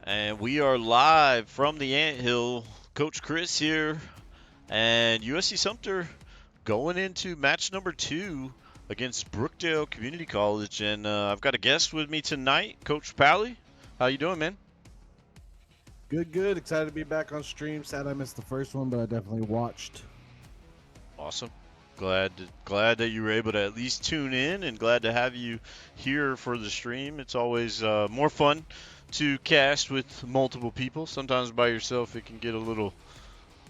And we are live from the Anthill. Coach Chris here, and USC Sumter going into match number 2 against Brookdale Community College. And I've got a guest with me tonight, Coach Pally. How you doing, man? Good, good. Excited to be back on stream. Sad I missed the first one, but I definitely watched. Awesome. Glad that you were able to at least tune in, and glad to have you here for the stream. It's always more fun to cast with multiple people. Sometimes by yourself it can get a little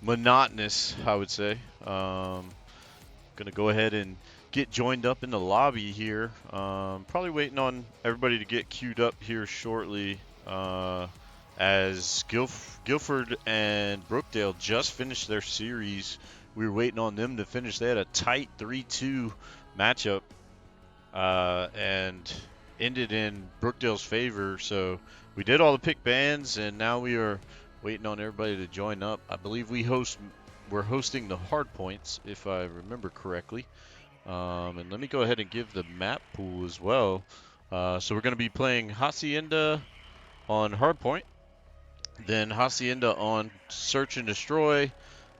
monotonous, I would say. Gonna go ahead and get joined up in the lobby here. Probably waiting on everybody to get queued up here shortly, as Guilford and Brookdale just finished their series. We were waiting on them to finish. They had a tight 3-2 matchup, and ended in Brookdale's favor. So we did all the pick bands, and now we are waiting on everybody to join up. I believe we're hosting the hard points, if I remember correctly. And let me go ahead and give the map pool as well. So we're going to be playing Hacienda on hardpoint, then Hacienda on search and destroy.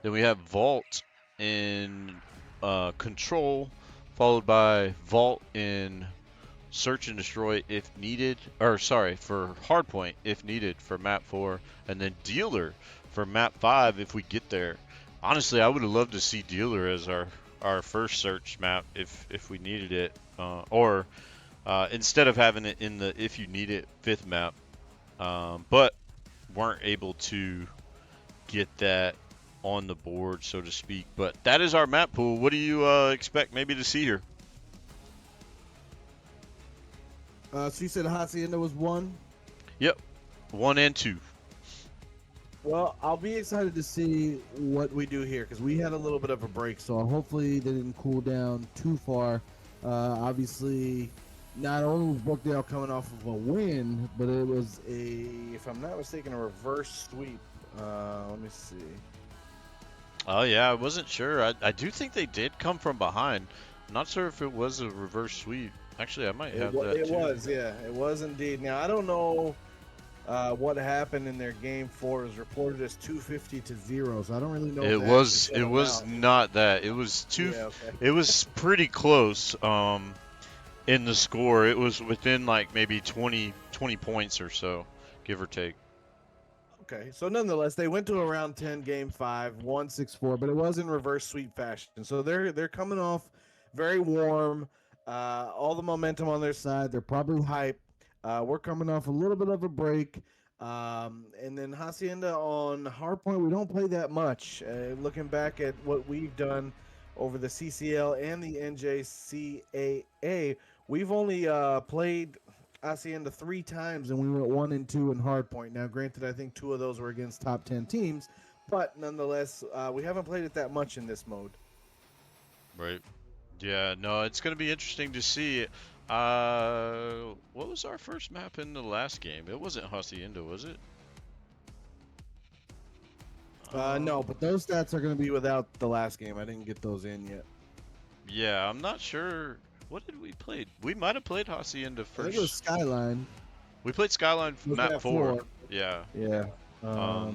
Then we have Vault in control, followed by Vault in search and destroy if needed, or sorry, for hardpoint if needed for map 4, and then Dealer for map 5 if we get there. Honestly, I would have loved to see Dealer as our first search map if we needed it, or instead of having it in the if you need it 5th map, but weren't able to get that on the board, so to speak. But that is our map pool. What do you expect maybe to see here? So you said Hacienda was 1? Yep, 1 and 2. Well, I'll be excited to see what we do here because we had a little bit of a break, so hopefully they didn't cool down too far. Obviously, not only was Brookdale coming off of a win, but it was if I'm not mistaken, a reverse sweep. Let me see. Oh yeah, I wasn't sure. I do think they did come from behind. I'm not sure if it was a reverse sweep. Actually, I might have that It too. was, yeah, it was indeed. Now I don't know what happened in their game 4. It was reported as 250 to 0, so I don't really know. It was not that. It was two. Yeah, okay. It was pretty close. In the score, it was within like maybe 20 points or so, give or take. Okay, so nonetheless, they went to around 10, game 5, won 6-4, but it was in reverse sweep fashion. So they're coming off very warm, all the momentum on their side. They're probably hyped. We're coming off a little bit of a break, and then Hacienda on hardpoint. We don't play that much. Looking back at what we've done over the CCL and the NJCAAE, we've only played Hacienda 3 times, and we went 1 and 2 in hardpoint. Now, granted, I think 2 of those were against top 10 teams, but nonetheless, we haven't played it that much in this mode. Right. Yeah, no, it's going to be interesting to see. What was our first map in the last game? It wasn't Hacienda, was it? No, but those stats are going to be without the last game. I didn't get those in yet. Yeah, I'm not sure. What did we play? We might have played Hacienda I first. think it was Skyline. We played Skyline It was map map 4. 4. Yeah. Yeah. I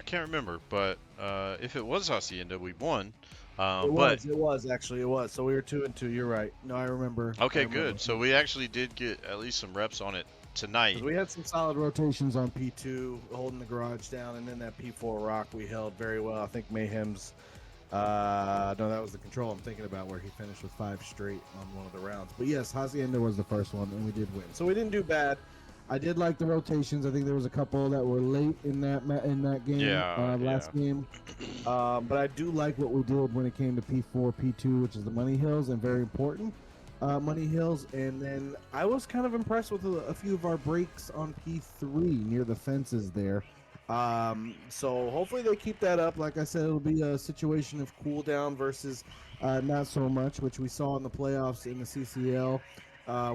can't remember, but if it was Hacienda, we won. It was actually. So we were 2 and 2. You're right. No, I remember. Okay, good. So we actually did get at least some reps on it tonight. We had some solid rotations on P2, holding the garage down, and then that P4 rock we held very well. I think Mayhem's. No, that was the control I'm thinking about, where he finished with 5 straight on one of the rounds. But yes, Hacienda was the first one, and we did win. So we didn't do bad. I did like the rotations. I think there was a couple that were late in that game, last game. But I do like what we did when it came to P4, P2, which is the Money Hills, and very important Money Hills. And then I was kind of impressed with a few of our breaks on P3 near the fences there. So hopefully they keep that up. Like I said, it'll be a situation of cool down versus not so much, which we saw in the playoffs in the CCL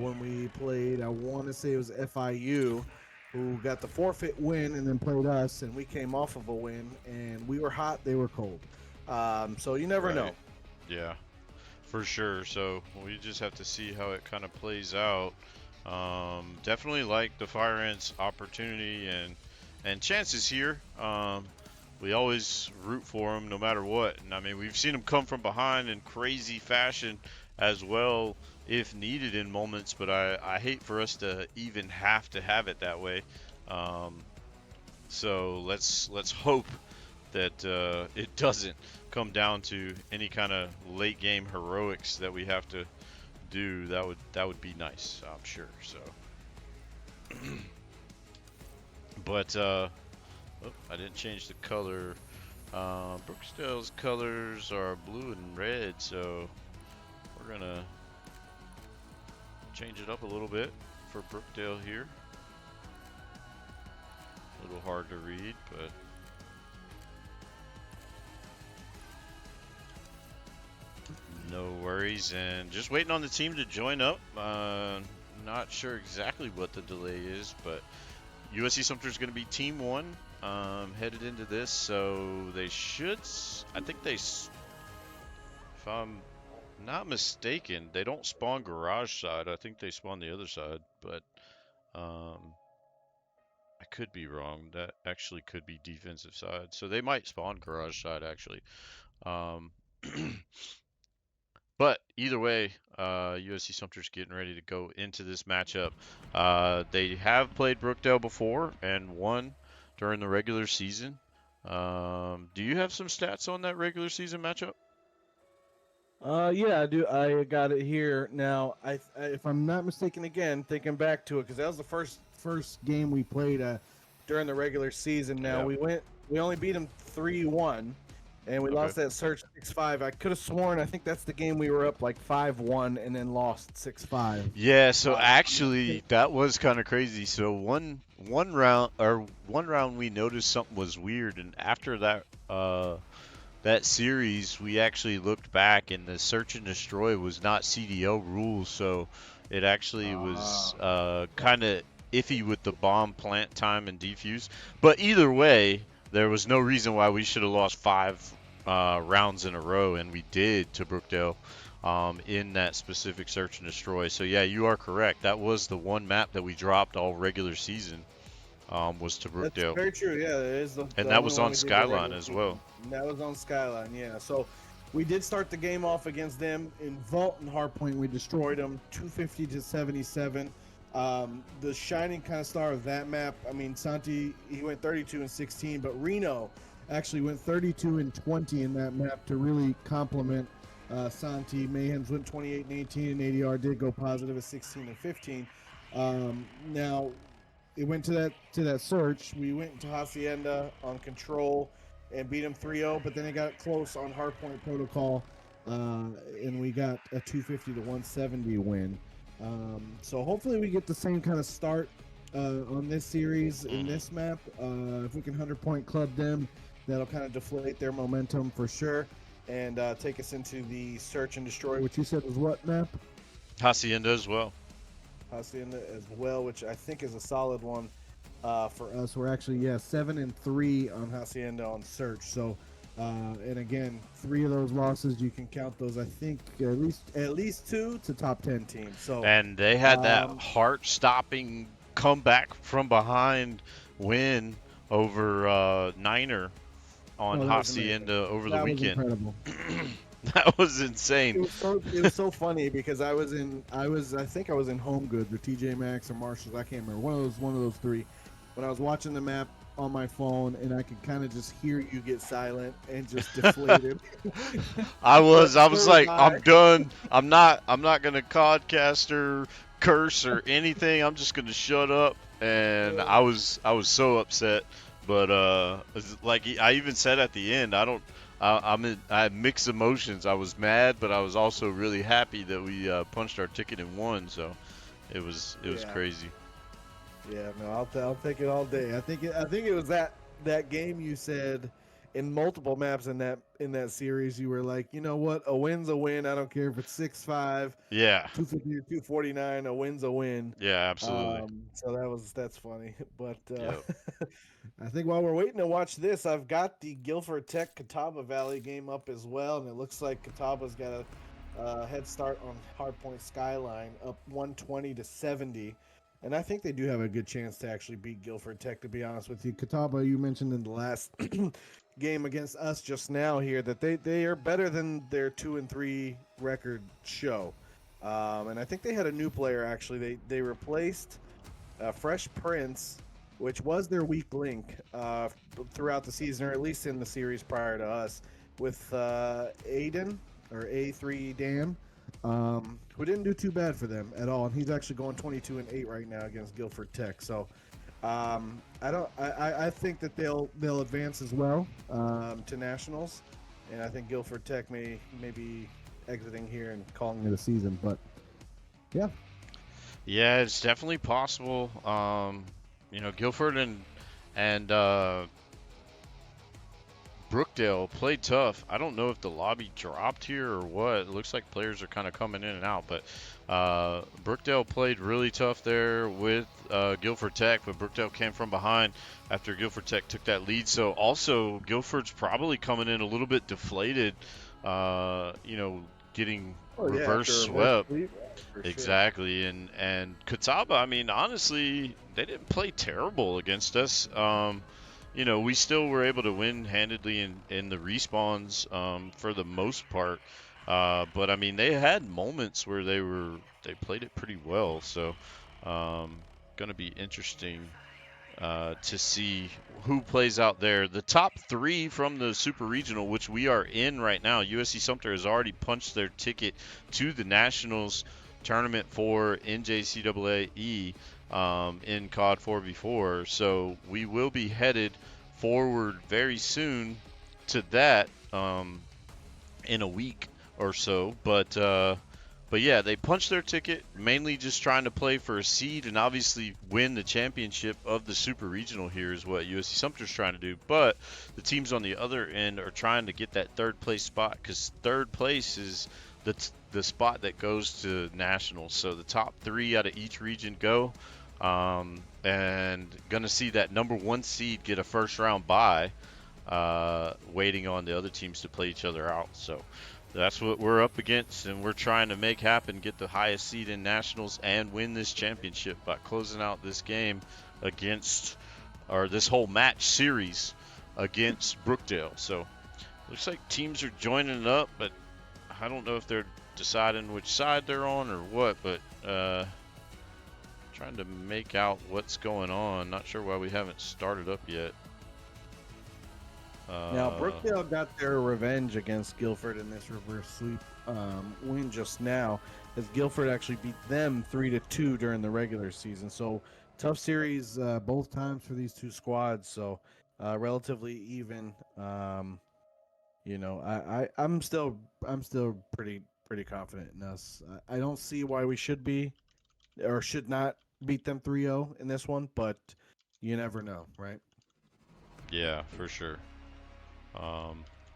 when we played. I want to say it was FIU, who got the forfeit win and then played us, and we came off of a win, and we were hot, they were cold. So you never know. Yeah, for sure. So we just have to see how it kind of plays out. Definitely like the Fire Ants' opportunity and chances here. We always root for them no matter what. And I mean, we've seen them come from behind in crazy fashion as well if needed in moments, but I hate for us to even have to have it that way. Um, so let's hope that it doesn't come down to any kind of late game heroics that we have to do. That would be nice, I'm sure. So, but oh, I didn't change the color. Brookdale's colors are blue and red, so we're gonna change it up a little bit for Brookdale here. A little hard to read, but no worries. And just waiting on the team to join up. Not sure exactly what the delay is, but USC Sumter is going to be Team 1 headed into this, so they should. I think they, if I'm not mistaken, they don't spawn garage side. I think they spawn the other side, but um, I could be wrong. That actually could be defensive side, so they might spawn garage side actually. Um, But either way, USC Sumter's getting ready to go into this matchup. They have played Brookdale before and won during the regular season. Do you have some stats on that regular season matchup? Yeah, I do. I got it here now. If I'm not mistaken, again thinking back to it, because that was the first game we played during the regular season. Now Yeah. we only beat them 3-1, and we Okay. lost that search 6-5. I could have sworn I think that's the game we were up like 5-1 and then lost 6-5. Yeah, so Uh, actually that was kind of crazy. So one round we noticed something was weird, and after that series, we actually looked back, and the search and destroy was not CDO rules, so it actually was kind of iffy with the bomb plant time and defuse. But either way, there was no reason why we should have lost 5 rounds in a row, and we did to Brookdale in that specific search and destroy. So yeah, you are correct. That was the one map that we dropped all regular season, was to That's Brookdale, very true. Yeah, it is the and that only was one on we did the Skyline regular as season. well. And that was on Skyline. Yeah, so we did start the game off against them in Vault and Hardpoint. We destroyed them 250 to 77. The shining kind of star of that map. I mean, Santi, he went 32 and 16, but Reno actually went 32 and 20 in that map to really complement Santi. Mayhem's went 28 and 18, and ADR did go positive at 16 and 15. Now it went to that search. We went to Hacienda on control and beat him 3-0, but then it got close on Hardpoint Protocol, and we got a 250 to 170 win. So hopefully we get the same kind of start on this series in this map. If we can 100-point club them, that'll kind of deflate their momentum for sure, and take us into the search and destroy, which you said was what map? Hacienda as well. Hacienda as well, which I think is a solid one for us. We're actually 7-3 on Hacienda on search. So, and again, 3 of those losses you can count those. I think at least 2 to top 10 teams. So, And they had that heart-stopping comeback from behind win over Niner on that was amazing. Hacienda over the That was weekend. incredible. That was It insane. was so funny because I think I was in Home Goods or TJ Maxx or Marshalls. I can't remember, one of those 3. When I was watching the map on my phone, and I could kind of just hear you get silent and just deflated. I was So like, I. I'm done. I'm not gonna codcast or curse or anything. I'm just gonna shut up. And I was so upset. But like I even said at the end, I had mixed emotions. I was mad, but I was also really happy that we punched our ticket and won. So it was Yeah. crazy. Yeah, no, I'll take it all day. I think it was that game you said in multiple maps in that series. You were like, you know what, a win's a win. I don't care if it's 6-5, Yeah, 250 or 249. A win's a win. yeah, absolutely. So that's funny. But Yep. I think while we're waiting to watch this, I've got the Guilford Tech Catawba Valley game up as well, and it looks like Catawba's got head start on Hardpoint Skyline, up 120-70. And I think they do have a good chance to actually beat Guilford Tech, to be honest with you. Catawba, you mentioned in the last game against us just now here that they are better than their 2-3 record show. And I think they had a new player, actually. They replaced Fresh Prince, which was their weak link throughout the season, or at least in the series prior to us, with Aiden, or A3 Dan, who didn't do too bad for them at all. And he's actually going 22-8 right now against Guilford Tech. So I think that they'll advance as well to nationals, and I think Guilford Tech may be exiting here and calling it a season. But yeah, Yeah, it's definitely possible. Guilford and Brookdale played tough. I don't know if the lobby dropped here or what. It looks like players are kind of coming in and out, but Brookdale played really tough there with Guilford Tech, but Brookdale came from behind after Guilford Tech took that lead. So also Guilford's probably coming in a little bit deflated, getting reverse swept. sweep, for sure. Exactly, and Catawba, I mean, honestly, they didn't play terrible against us. We still were able to win handedly in the respawns for the most part. But I mean, they had moments where they played it pretty well. So, gonna be interesting to see who plays out there. The top three from the Super Regional, which we are in right now, USC Sumter has already punched their ticket to the Nationals tournament for NJCAAE in COD 4v4. So we will be headed forward very soon to that in a week or so. But yeah, they punched their ticket, mainly just trying to play for a seed and obviously win the championship of the Super Regional here is what USC Sumter's trying to do. But the teams on the other end are trying to get that third place spot because third place is the spot that goes to nationals. So the top three out of each region go, and gonna see that number one seed get a first round bye, waiting on the other teams to play each other out. So that's what we're up against, and we're trying to make happen, get the highest seed in nationals, and win this championship by closing out this game this whole match series against Brookdale. So looks like teams are joining up, but I don't know if they're deciding which side they're on or what. But trying to make out what's going on. Not sure why we haven't started up yet. Now, Brookdale got their revenge against Guilford in this reverse sweep win just now, as Guilford actually beat them 3-2 during the regular season. So tough series both times for these two squads. So relatively even. I'm still pretty confident in us. I don't see why we should be or should not beat them 3-0 in this one, but you never know, right? Yeah, for sure.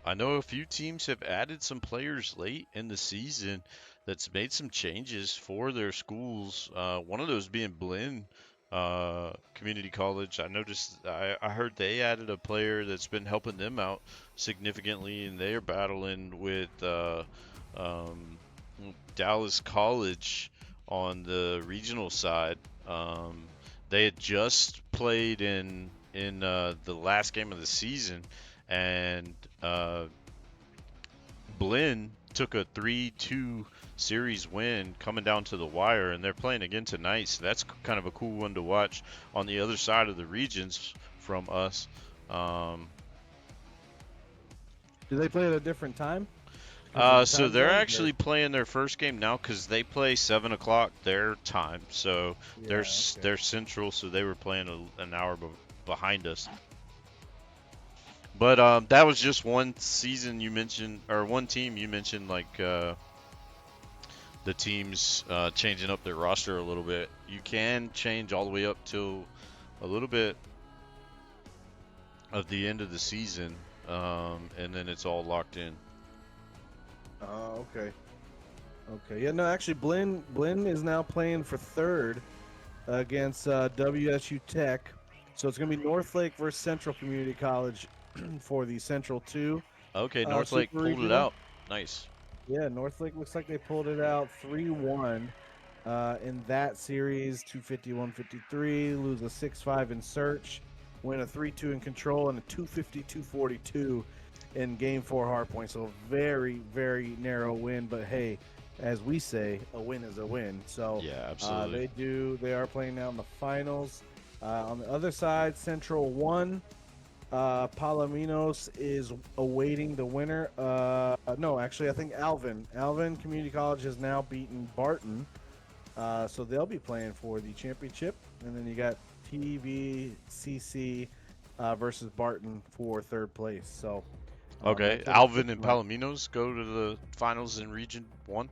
I know a few teams have added some players late in the season that's made some changes for their schools. One of those being Blinn Community College. I heard they added a player that's been helping them out significantly, and they are battling with Dallas College on the regional side. They had just played in the last game of the season, and Blinn took a 3-2 series win coming down to the wire, and they're playing again tonight. So that's kind of a cool one to watch on the other side of the regions from us. Do they play at a different time? So they're actually playing their first game now because they play 7 o'clock their time. So they're central, so they were playing an hour behind us. But that was just one season you mentioned, or one team you mentioned, like the teams changing up their roster a little bit. You can change all the way up till a little bit of the end of the season, and then it's all locked in. Oh, okay. Okay. Yeah, no, actually, Blinn is now playing for third against WSU Tech. So it's going to be Northlake versus Central Community College for the Central 2. Okay, Northlake pulled it out. Nice. Yeah, Northlake looks like they pulled it out 3-1 in that series, 250-153, lose a 6-5 in search, win a 3-2 in control, and a 250-242 in game 4 hardpoint. So very, very narrow win, but hey, as we say, a win is a win. So Yeah, absolutely. they are playing now in the finals. On the other side, Central won. Palominos is awaiting the winner. No, actually, I think Alvin Community College has now beaten Barton. So they'll be playing for the championship. And then you got TVCC versus Barton for third place. So Okay, that's what it's Alvin and looking like. Palominos go to the finals in Region 1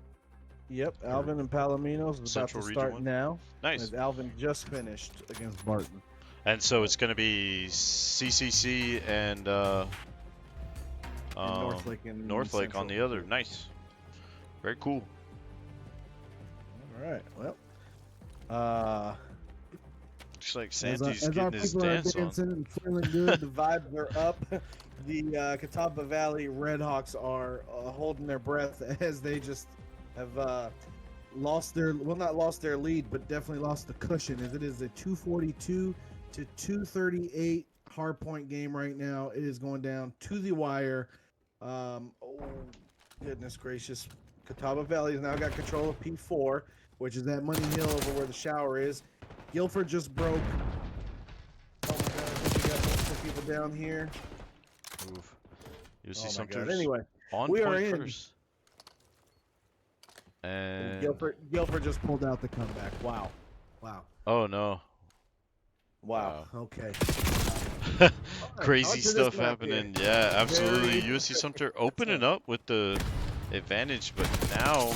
Yep, or Alvin and Palominos is about Central to Region start 1. now. Nice. As Alvin just finished against Barton. And so it's going to be CCC and And Northlake and Northlake on Central. the other. Nice. Very cool. All right. Well, Looks like as Santy's our getting his people are dance on. dancing and feeling good, the vibes are up. The Catawba Valley Redhawks are holding their breath as they just have lost their, well, not lost their lead, but definitely lost the cushion, as it is a 242 to 238 hard point game right now. It is going down to the wire. Oh, goodness gracious. Catawba Valley has now got control of P4, which is that Money Hill over where the shower is. Guilford just broke. Oh my god, I think we got multiple people down here. Move. You see Oh my Sumter's god. Anyway, on we are point in. first. And Guilford just pulled out the comeback. Wow. Wow. oh no. Wow. Okay. Crazy onto this stuff map here. happening. Yeah, absolutely. Very USC Sumter opening up with the advantage, but now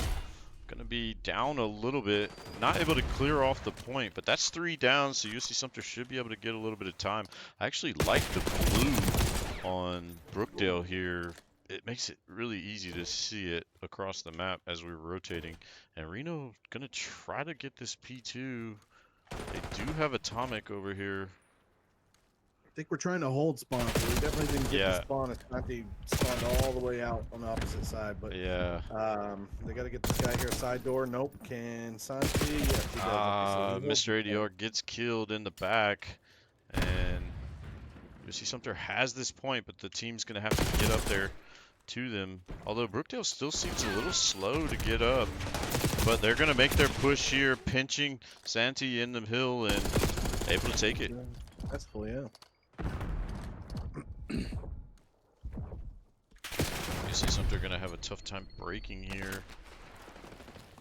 gonna be down a little bit. Not able to clear off the point, but that's 3 down, so USC Sumter should be able to get a little bit of time. I actually like the blue on Brookdale here. It makes it really easy to see it across the map as we're rotating. And Reno gonna try to get this P2. They do have Atomic over here. I think we're trying to hold spawn. So we definitely didn't get Yeah. the spawn. It's not they spawned all the way out on the opposite side, but Yeah. they got to get this guy here side door. Nope. Can Santi? Yes, he does. Okay, so he Mr. ADR gets killed in the back, and USC Sumter has this point, but the team's gonna have to get up there to them. Although Brookdale still seems a little slow to get up, but they're gonna make their push here, pinching Santi in the hill and able to take it. Successful, yeah. USC Sumter gonna have a tough time breaking here.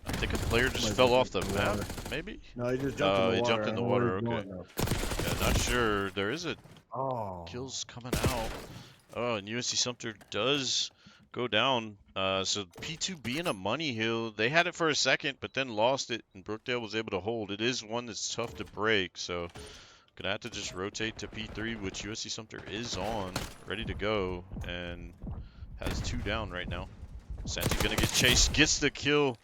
I think a player just fell off the map, maybe? No, he just jumped in the water. He jumped in the water, okay. Going, Yeah, not sure. There is a oh. kills coming out. Oh, and USC Sumter does go down. So P2 being a money hill, they had it for a second, but then lost it, and Brookdale was able to hold. It is one that's tough to break, so gonna have to just rotate to P3, which USC Sumter is on, ready to go, and has 2 down right now. Santi gonna get chased, gets the kill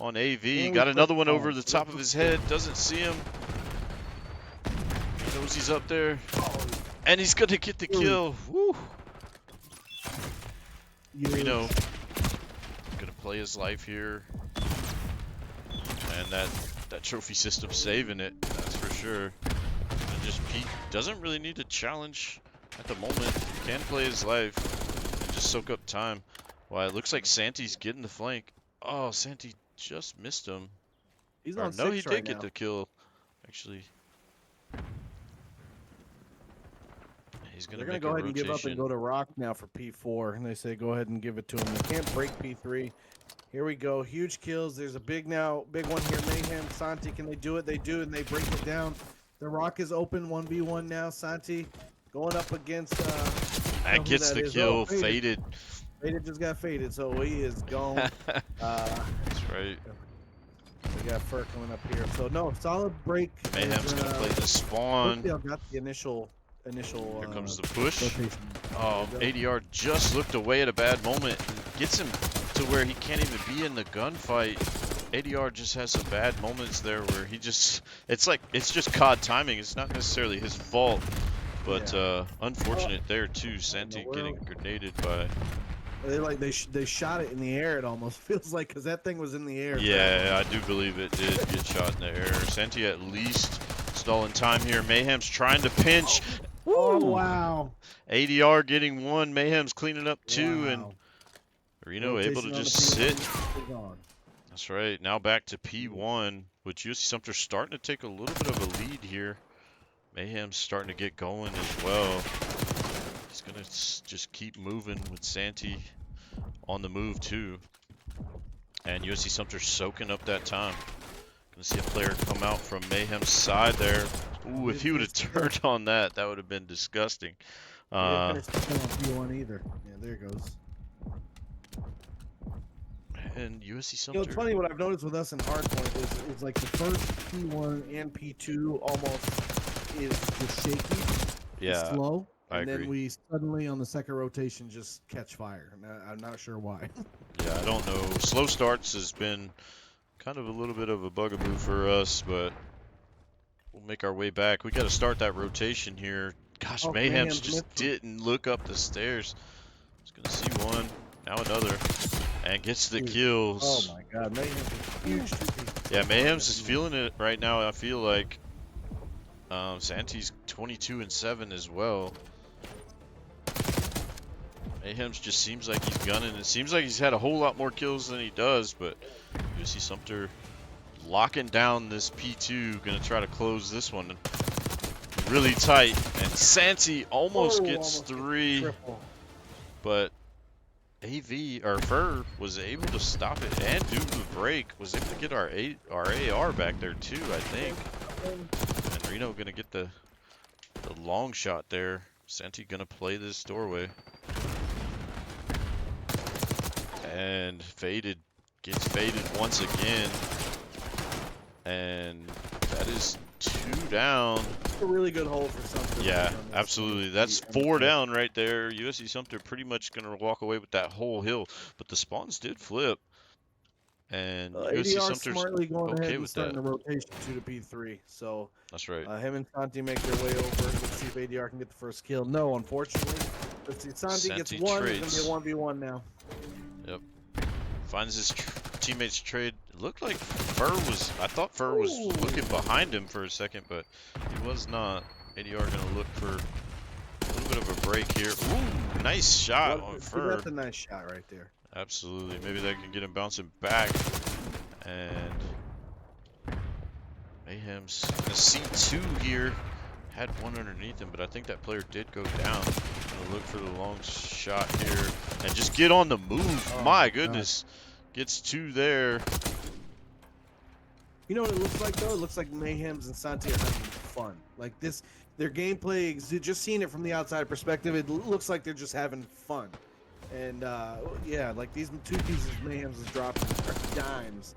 on AV. Got another one over the top of his head, doesn't see him. He knows he's up there. And he's gonna get the kill. Woo! Reno gonna play his life here. And that trophy system saving it, that's for sure. And just Pete doesn't really need to challenge at the moment. He can play his life and just soak up time. Well, it looks like Santi's getting the flank. Oh, Santi just missed him. He's Or on no, 6 he did right get now. the kill. Actually, he's gonna They're make go a ahead and give up and rotation. go to Rock now for P4, and they say go ahead and give it to him. They can't break P3. Here we go, huge kills. There's a big one here. Mayhem, Santi, can they do it? They do, and they break it down. The Rock is open 1v1 now. Santi going up against. That gets the kill. Faded. Faded just got faded, so he is gone. That's right. We got Fur coming up here. So no, solid break. Mayhem's gonna play the spawn. Brookdale got the initial. Here comes the push. Rotation. Oh, ADR just looked away at a bad moment and gets him to where he can't even be in the gunfight. ADR just has some bad moments there where he just, it's just COD timing. It's not necessarily his fault, but unfortunate there too. Santi getting grenaded by They shot it in the air. It almost feels like because that thing was in the air. Yeah, I do believe it did get shot in the air. Santi at least stalling time here. Mayhem's trying to pinch. Oh Woo! wow! ADR getting one. Mayhem's cleaning up two, and Wow. Reno able to Rotation on just the sit. P1 is on. That's right. Now back to P1, which USC Sumter starting to take a little bit of a lead here. Mayhem's starting to get going as well. He's gonna just keep moving with Santi on the move too. And USC Sumter soaking up that time. Gonna see a player come out from Mayhem's side there. Ooh, if he would have turned on that, that would have been disgusting. He didn't finish the kill on P1 either. Yeah, there it goes. And USC Sumter. You know, it's funny what I've noticed with us in hardpoint is like the first P1 and P2 almost is just shaky, Yeah, slow, I and agree. then we suddenly on the second rotation just catch fire. And I'm not sure why. Yeah, I don't know. Slow starts has been kind of a little bit of a bugaboo for us, but we'll make our way back. We got to start that rotation here. Gosh, Oh, Mayhem's Mayhem's just missed him. didn't look up the stairs. He's gonna see one, now another, and gets the Dude. kills. Oh my God, Mayhem's is huge. Yeah, Mayhem's is feeling it right now. I feel like Santi's 22-7 as well. Mayhem's just seems like he's gunning. It seems like he's had a whole lot more kills than he does, but USC Sumter locking down this P2, gonna try to close this one really tight. And Santi almost gets three, but AV or Fur was able to stop it and do the break. Was able to get our AR back there too, I think. And Reno gonna get the long shot there. Santi gonna play this doorway. And faded, gets faded once again. And that is 2 down. It's a really good hole for Sumter. Yeah, absolutely. That's 4 down right there. USC Sumter pretty much going to walk away with that whole hill. But the spawns did flip. And USC ADR Sumter's smartly going okay ahead and with starting that. the rotation 2 to P3. So That's right. him and Santi make their way over. Let's see if ADR can get the first kill. No, unfortunately. Let's see. Santi gets one. Trades. It's going to be a 1v1 now. Yep. Finds his teammates trade. It looked like Fur was, I thought Fur was looking behind him for a second, but he was not. ADR going to look for a little bit of a break here. Ooh, nice shot on Fur. That's a nice shot right there. Absolutely. Maybe that can get him bouncing back. And Mayhem's in a C2 here. Had one underneath him, but I think that player did go down. Gonna look for the long shot here and just get on the move. Oh, my goodness. Gets 2 there. You know what it looks like though? It looks like Mayhem's and Santi are having fun. Like this, their gameplay, just seeing it from the outside perspective, it looks like they're just having fun. And yeah, like these 2 pieces Mayhem's is dropping are dimes.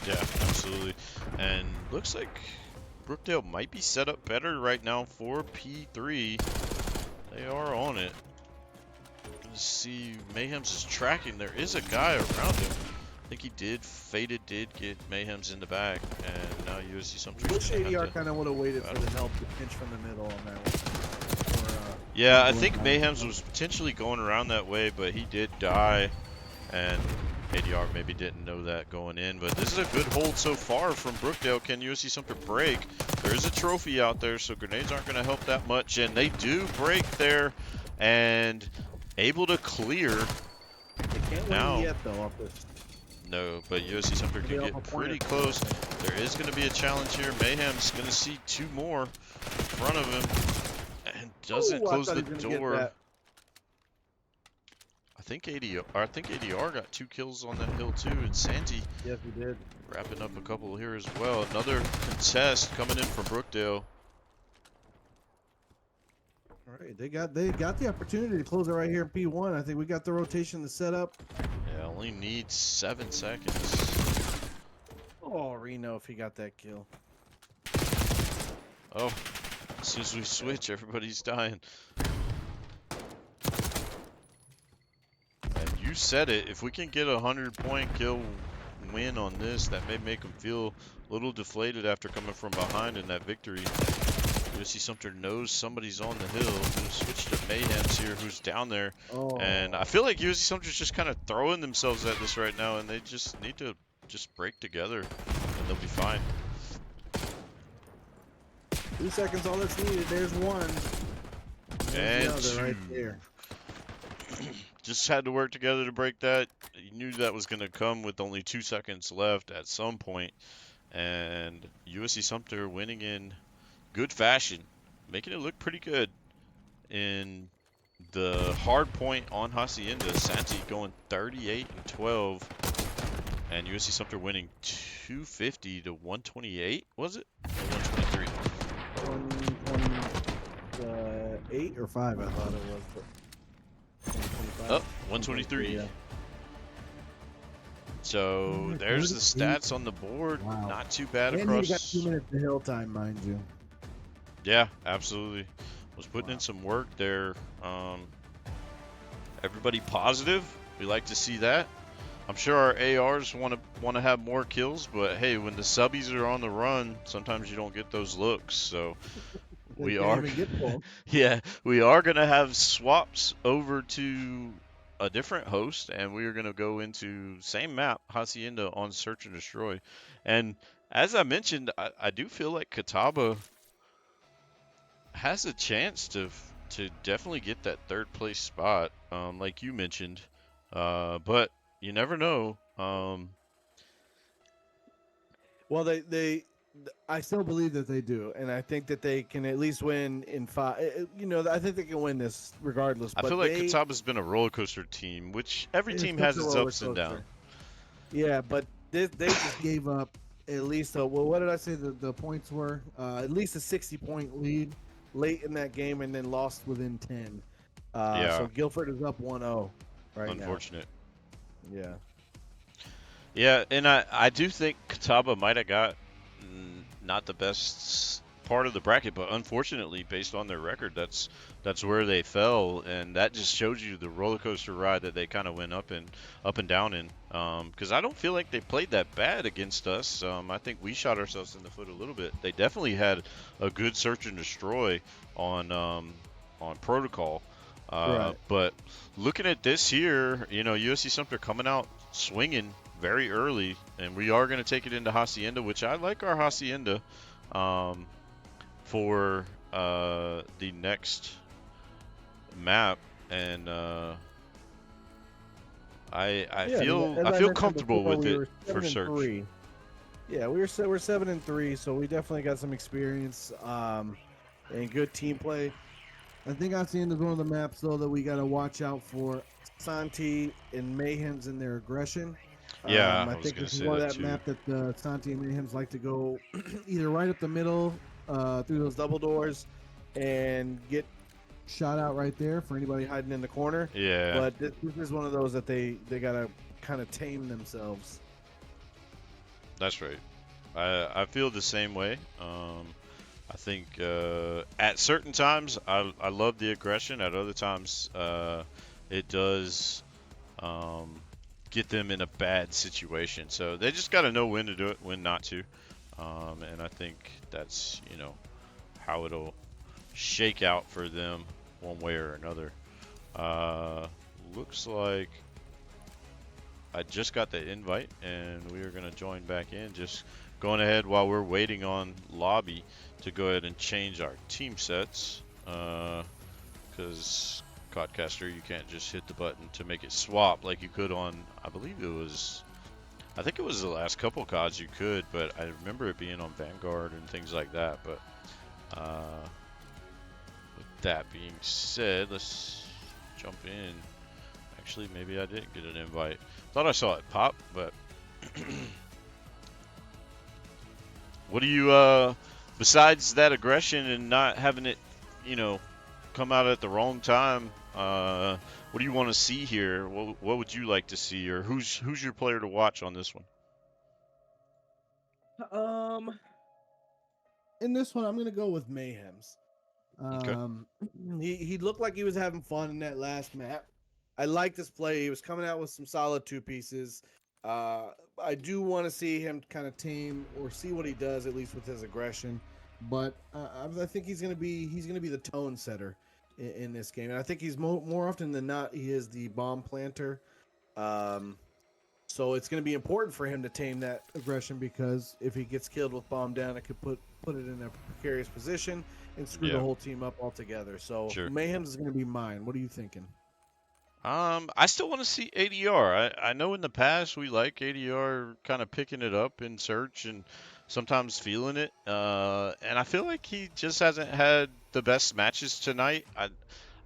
Yeah, absolutely. And looks like Brookdale might be set up better right now for P3. They are on it. Gonna see Mayhem's is tracking. There is a guy around him. I think he did. Faded did get Mayhem's in the back, and now USC Sumter. Wish ADR kind of would have waited for the help to pinch from the middle on that one. Yeah, I think Mayhem's was potentially going around that way, but he did die, and ADR maybe didn't know that going in. But this is a good hold so far from Brookdale. Can USC Sumter break? There is a trophy out there, so grenades aren't going to help that much, and they do break there, and able to clear. They can't win yet though off this. No, but USC Sumter can get pretty close. There is going to be a challenge here. Mayhem's going to see 2 more in front of him, and doesn't close the door. I think ADR got 2 kills on that hill too, and Santi. Yes, he did. Wrapping up a couple here as well. Another contest coming in from Brookdale. All right, they got the opportunity to close it right here in P1. I think we got the rotation to set up. Yeah, only needs 7 seconds. Oh, Reno, if he got that kill. Oh, as soon as we switch, everybody's dying. And you said it. If we can get a 100-point kill win on this, that may make them feel a little deflated after coming from behind in that victory. USC Sumter knows somebody's on the hill. Gonna switch to Mayhems here, who's down there. And I Oh, feel like USC Sumter's just kind of throwing themselves at this right now, and they just need to just break together, and they'll be fine. 2 seconds, all that's needed. There's one. There's And the other right two. there. Just had to work together to break that. You knew that was going to come with only 2 seconds left at some point. And USC Sumter winning in good fashion, making it look pretty good in the hard point on Hacienda. Santi going 38-12, and USC Sumter winning 250 to 128. Was it? Or 123? 128 or 5, I thought it was. But 125. Oh, 123. Yeah. So there's the stats on the board. Wow. Not too bad And across. you got 2 minutes to hill time, mind you. Yeah, absolutely. Was putting in some work there. Everybody positive. We like to see that. I'm sure our ARs want to have more kills, but hey, when the subbies are on the run, sometimes you don't get those looks. So we are, yeah, we are gonna have swaps over to a different host, and we are gonna go into same map, Hacienda, on Search and Destroy. And as I mentioned, I do feel like Catawba has a chance to definitely get that third place spot, like you mentioned. But you never know. Well, I still believe that they do, and I think that they can at least win in 5. You know, I think they can win this regardless. I But feel like Catawba's been a roller coaster team, which every team has its ups and downs. Yeah, but they just gave up at least well, what did I say the points were? At least a 60-point lead late in that game, and then lost within 10. Yeah. So Guilford is up 1-0 right Unfortunate. now. Yeah. Yeah, and I do think Catawba might have got not the best part of the bracket, but unfortunately, based on their record, that's where they fell, and that just shows you the roller coaster ride that they kind of went up and down in. Because I don't feel like they played that bad against us. I think we shot ourselves in the foot a little bit. They definitely had a good search and destroy on protocol. Right. But looking at this here, you know, USC Sumter coming out swinging very early, and we are going to take it into Hacienda, which I like our Hacienda for the next map, and I feel comfortable with it for search. Yeah, we're 7-3, so we definitely got some experience and good team play. I think Hacienda is one of the maps though that we got to watch out for. Santi and Mayhems in their aggression. Yeah, I think this is one of that map that Santi and Mayhems like to go either right up the middle through those double doors and get shot out right there for anybody hiding in the corner. Yeah. But this is one of those that they got to kind of tame themselves. That's right. I feel the same way. I think at certain times I love the aggression. At other times it does get them in a bad situation. So they just got to know when to do it, when not to. And I think that's, you know, how it'll shake out for them one way or another. Looks like I just got the invite, and we are going to join back in. Just going ahead while we're waiting on lobby to go ahead and change our team sets, because Codcaster, you can't just hit the button to make it swap like you could on, I think it was the last couple CODs you could, but I remember it being on Vanguard and things like that. But with that being said, let's jump in. Actually, maybe I didn't get an invite. Thought I saw it pop, but what do you, besides that aggression and not having it, you know, come out at the wrong time, what do you want to see here? What would you like to see, or who's your player to watch on this one? In this one, I'm going to go with Mayhems. Okay. He looked like he was having fun in that last map. I liked his play. He was coming out with some solid 2 pieces. I do want to see him kind of tame or see what he does, at least with his aggression. but I think he's gonna be the tone setter in this game, and I think he's more often than not he is the bomb planter. Um, so it's going to be important for him to tame that aggression because if he gets killed with bomb down, it could put it in a precarious position and screw the Yeah, whole team up altogether. So sure. Mayhem's is going to be mine. What are you thinking? I still want to see ADR. I know in the past we like ADR kind of picking it up in search and sometimes feeling it. And I feel like he just hasn't had the best matches tonight.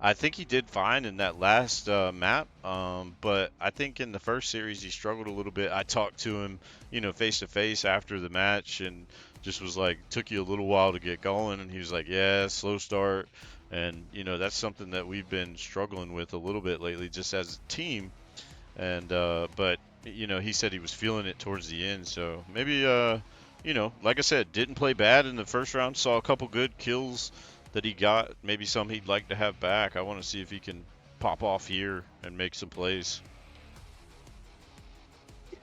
I think he did fine in that last map. But I think in the first series he struggled a little bit. I talked to him, face to face after the match and just was like, took you a little while to get going, and he was like, yeah, slow start. And, that's something that we've been struggling with a little bit lately just as a team. And, but, he said he was feeling it towards the end. So maybe, like I said, didn't play bad in the first round. Saw a couple good kills that he got. Maybe some he'd like to have back. I want to see if he can pop off here and make some plays.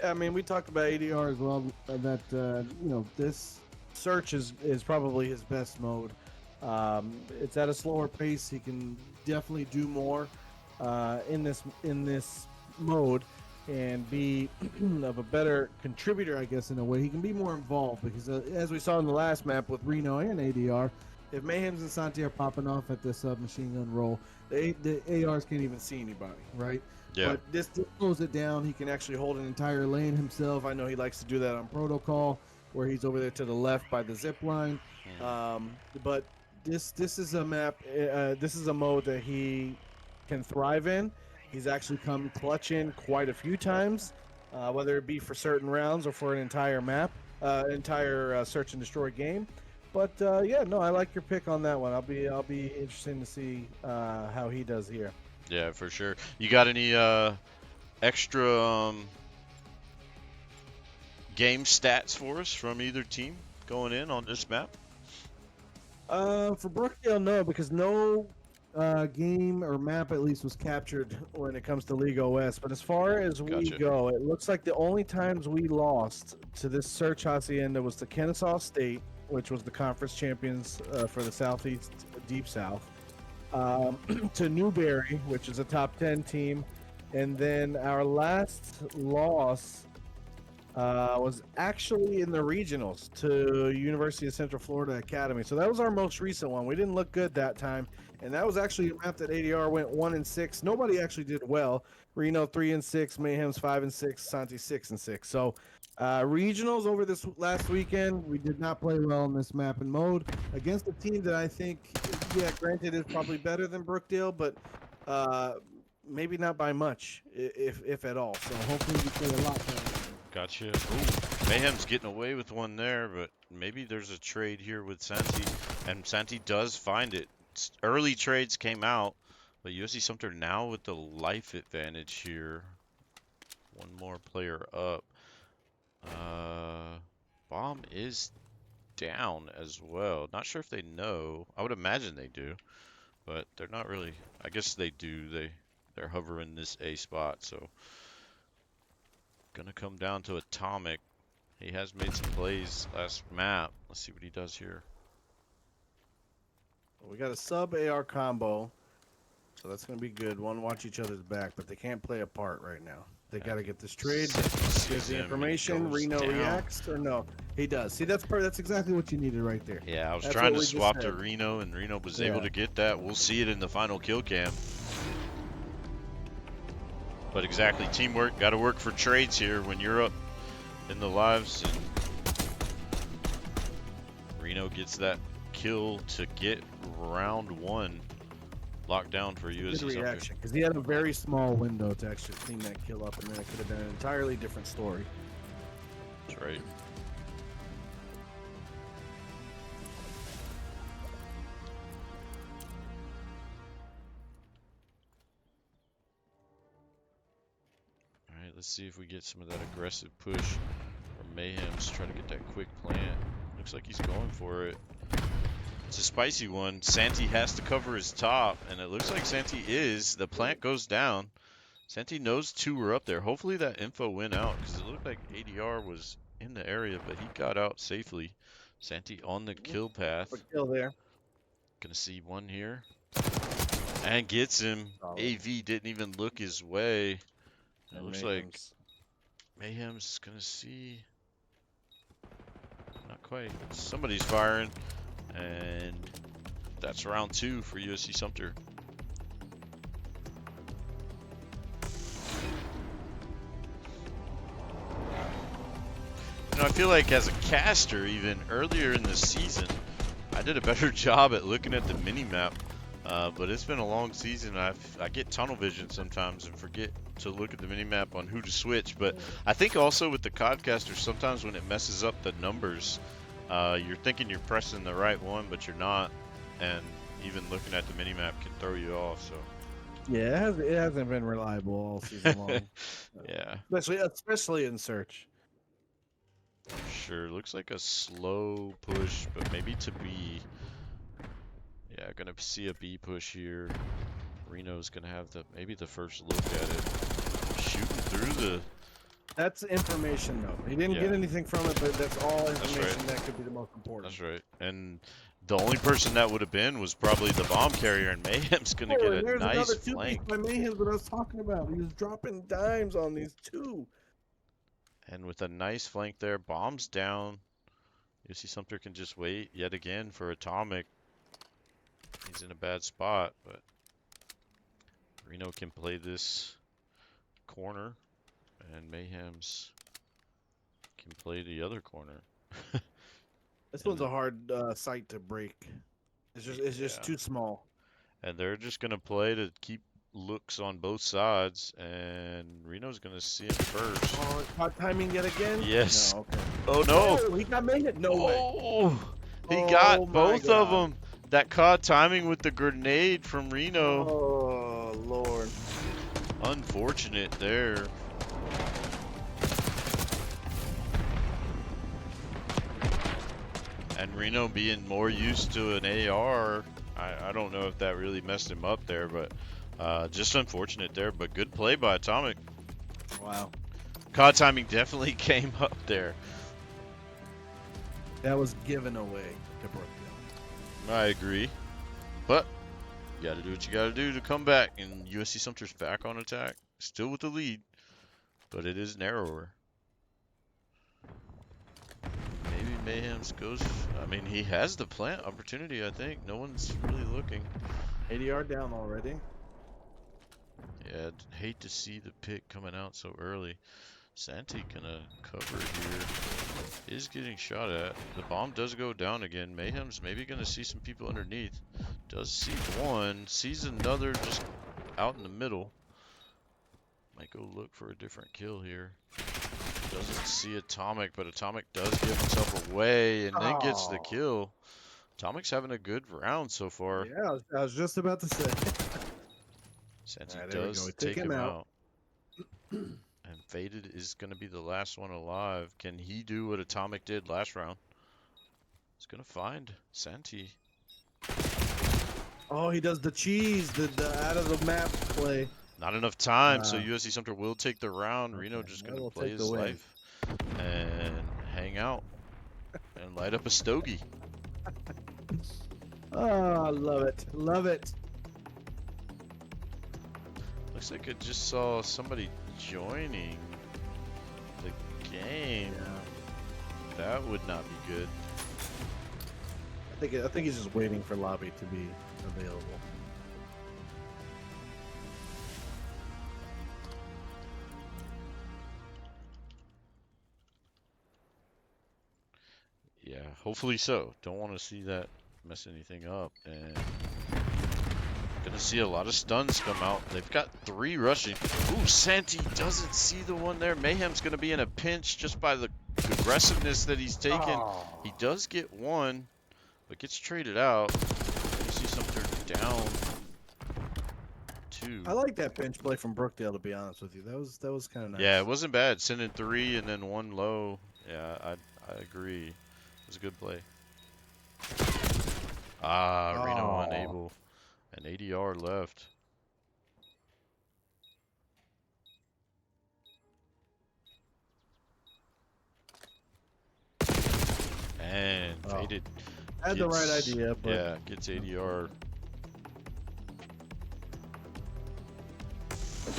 I mean, we talked about ADR as well. That this search is probably his best mode. It's at a slower pace. He can definitely do more in this mode and be of a better contributor, I guess, in a way. He can be more involved because, as we saw in the last map with Reno and ADR, if Mayhems and Santi are popping off at this submachine gun roll, the ARs can't even see anybody, right? Yeah. But this slows it down. He can actually hold an entire lane himself. I know he likes to do that on protocol, where he's over there to the left by the zip line. But this is a map. This is a mode that he can thrive in. He's actually come clutch in quite a few times, whether it be for certain rounds or for an entire map, entire search and destroy game. But yeah, no, I like your pick on that one. I'll be interested to see how he does here. Yeah, for sure. You got any extra game stats for us from either team going in on this map? For Brookdale, no, because no game or map at least was captured when it comes to League OS. But as far as we Gotcha. go, it looks like the only times we lost to this Search Hacienda was to Kennesaw State, which was the conference champions for the Southeast Deep South, to Newberry, which is a top 10 team. And then our last loss was actually in the regionals to University of Central Florida Academy. So that was our most recent one. We didn't look good that time, and that was actually a map that ADR went 1-6. Nobody actually did well. Reno 3-6, Mayhem's 5-6, Santi 6-6. So regionals over this last weekend, we did not play well in this map and mode against a team that I think, yeah, granted, is probably better than Brookdale, but maybe not by much, if at all. So hopefully we play a lot better. Gotcha. Ooh, Mayhem's getting away with one there, but maybe there's a trade here with Santi, and Santi does find it. Early trades came out, but USC Sumter now with the life advantage here. One more player up. Bomb is down as well. Not sure if they know. I would imagine they do, but they're not really. I guess they do. They're hovering this A spot, so gonna come down to Atomic. He has made some plays last map. Let's see what he does here. We got a sub AR combo, so that's going to be good. One, watch each other's back, but they can't play apart right now. They got to get this trade. Here's the information. Reno reacts or no? He does. See, that's exactly what you needed right there. Yeah, I was That's trying what to we swap just to said. Reno, and Reno was able Yeah. to get that. We'll see it in the final kill cam. But exactly, teamwork. Got to work for trades here when you're up in the lives. And Reno gets that kill to get round one locked down for Good USC Sumter. reaction because he had a very small window to actually clean that kill up, and then it could have been an entirely different story. That's right. All right, let's see if we get some of that aggressive push from Mayhem's. Try to get that quick plant. Looks like he's going for it. It's a spicy one. Santi has to cover his top, and it looks like Santi is. The plant goes down. Santi knows two were up there. Hopefully that info went out, because it looked like ADR was in the area, but he got out safely. Santi on the kill path. But kill there. Gonna see one here. And gets him. Solid. AV didn't even look his way. It And looks like Mayhem's. Mayhem's gonna see. Not quite. Somebody's firing. And that's round 2 for USC Sumter. I feel like as a caster, even earlier in the season, I did a better job at looking at the mini-map. But it's been a long season. I get tunnel vision sometimes and forget to look at the mini-map on who to switch. But I think also with the Codcaster, sometimes when it messes up the numbers, you're thinking you're pressing the right one, but you're not. And even looking at the mini-map can throw you off. So Yeah, it hasn't been reliable all season long. yeah, Especially in search. sure. Looks like a slow push, but maybe to B. Yeah, gonna see a B push here. Reno's gonna have maybe the first look at it. Shooting through the. That's information, though. He didn't get anything from it, but that's all information that could be the most important. That's right. And the only person that would have been was probably the bomb carrier, and Mayhem's gonna get a There's nice another flank. by Mayhem that I was talking about. He was dropping dimes on these two. And with a nice flank there, bombs down. USC Sumter can just wait yet again for Atomic. He's in a bad spot, but Reno can play this corner, and Mayhem's can play the other corner. This one's a hard site to break. It's just too small. And they're just gonna play to keep looks on both sides, and Reno's gonna see him first. Oh, caught timing yet again? Yes. No, okay. Oh no! Oh, he got made it. No way. He got Oh, my both of God. them. That caught timing with the grenade from Reno. Oh Lord. Unfortunate there. And Reno being more used to an AR, I don't know if that really messed him up there, but just unfortunate there. But good play by Atomic. Wow. COD timing definitely came up there. That was given away to Brookdale. I agree. But you got to do what you got to do to come back. And USC Sumter's back on attack. Still with the lead, but it is narrower. Maybe Mayhem's goes. I mean, he has the plant opportunity, I think. No one's really looking. 80-yard down already. Yeah, I'd hate to see the pick coming out so early. Santi gonna cover here. Is getting shot at. The bomb does go down again. Mayhem's maybe gonna see some people underneath. Does see one. Sees another just out in the middle. Might go look for a different kill here. Doesn't see Atomic, but Atomic does give himself away and then gets the kill. Atomic's having a good round so far. Yeah, I was just about to say. Santi Right, does take him out. And Faded is going to be the last one alive. Can he do what Atomic did last round? He's going to find Santi. Oh, he does the cheese, the out of the map play. Not enough time, so USC Sumter will take the round. Okay, Reno just going to we'll play take his the win. life and hang out and light up a stogie. Oh, I love it. Love it. Looks like I just saw somebody joining the game. Yeah. That would not be good. I think he's just waiting for lobby to be available. Yeah, hopefully so. Don't want to see that mess anything up. And gonna see a lot of stuns come out. They've got 3 rushing. Ooh, Santi doesn't see the one there. Mayhem's gonna be in a pinch just by the aggressiveness that he's taken. Oh. He does get one, but gets traded out. You see Sumter down 2. I like that bench play from Brookdale, to be honest with you. That was kind of nice. Yeah, it wasn't bad. Sending 3 and then 1 low. Yeah, I agree. It was a good play. Reno unable. An 80-yard left. And Oh, faded. I had the right idea, but Yeah, gets ADR.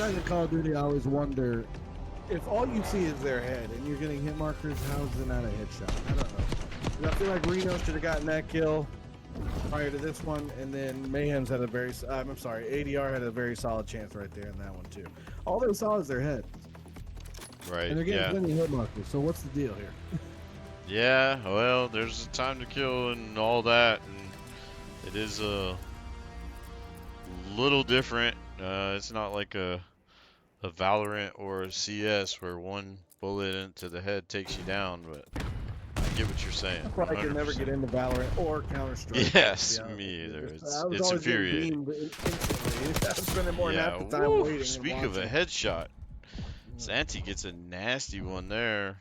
sometimes in Call of Duty, I always wonder if all you see is their head and you're getting hit markers, how is it not a headshot? I don't know. And I feel like Reno should have gotten that kill prior to this one, and then Mayhem's had a very, I'm sorry, ADR had a very solid chance right there in that one too. All they saw is their head. Right. And they're getting Yeah. plenty of hit markers, so what's the deal here? Yeah. Well, there's a time to kill and all that, and it is a little different. It's not like a Valorant or a CS where one bullet into the head takes you down, but I get what you're saying. That's why I could never 100%. get into Valorant or Counter-Strike. Yes, me either. I was It's always getting infuriating. beamed instantly. I was spending more than Yeah. half the time Woo, waiting speak and of a watching. headshot, Santi gets a nasty one there,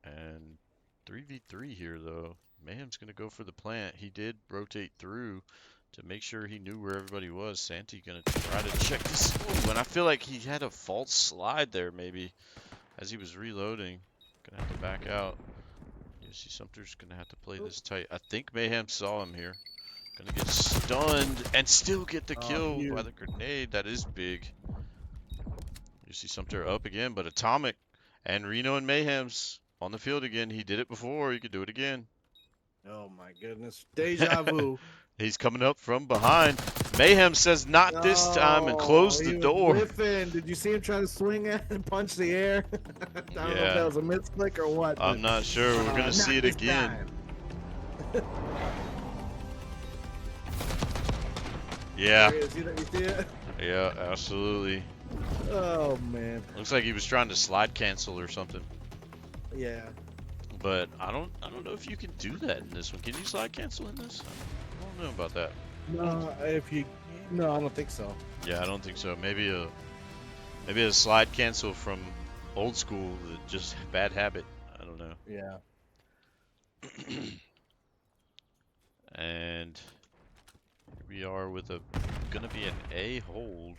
and 3v3 here though. Mayhem's gonna go for the plant. He did rotate through to make sure he knew where everybody was. Santi gonna try to check this. Ooh, and I feel like he had a false slide there maybe as he was reloading. Gonna have to back out. USC Sumter's gonna have to play this tight. I think Mayhem saw him here. Gonna get stunned and still get the kill by the grenade. That is big. USC Sumter up again, but Atomic and Reno and Mayhem's on the field again. He did it before. He could do it again. Oh my goodness. Deja vu. He's coming up from behind. Mayhem says not this time and closed the door. Whiffing. Did you see him try to swing at and punch the air? I don't know if that was a misclick or what. I'm not sure. We're going to see it again. Yeah. You see it? Yeah, absolutely. Oh man. Looks like he was trying to slide cancel or something. Yeah. But I don't know if you can do that in this one. Can you slide cancel in this? I don't know about that. No, I don't think so. Yeah, I don't think so. Maybe a slide cancel from old school, just bad habit. I don't know. Yeah. And here we are with gonna be an A hold.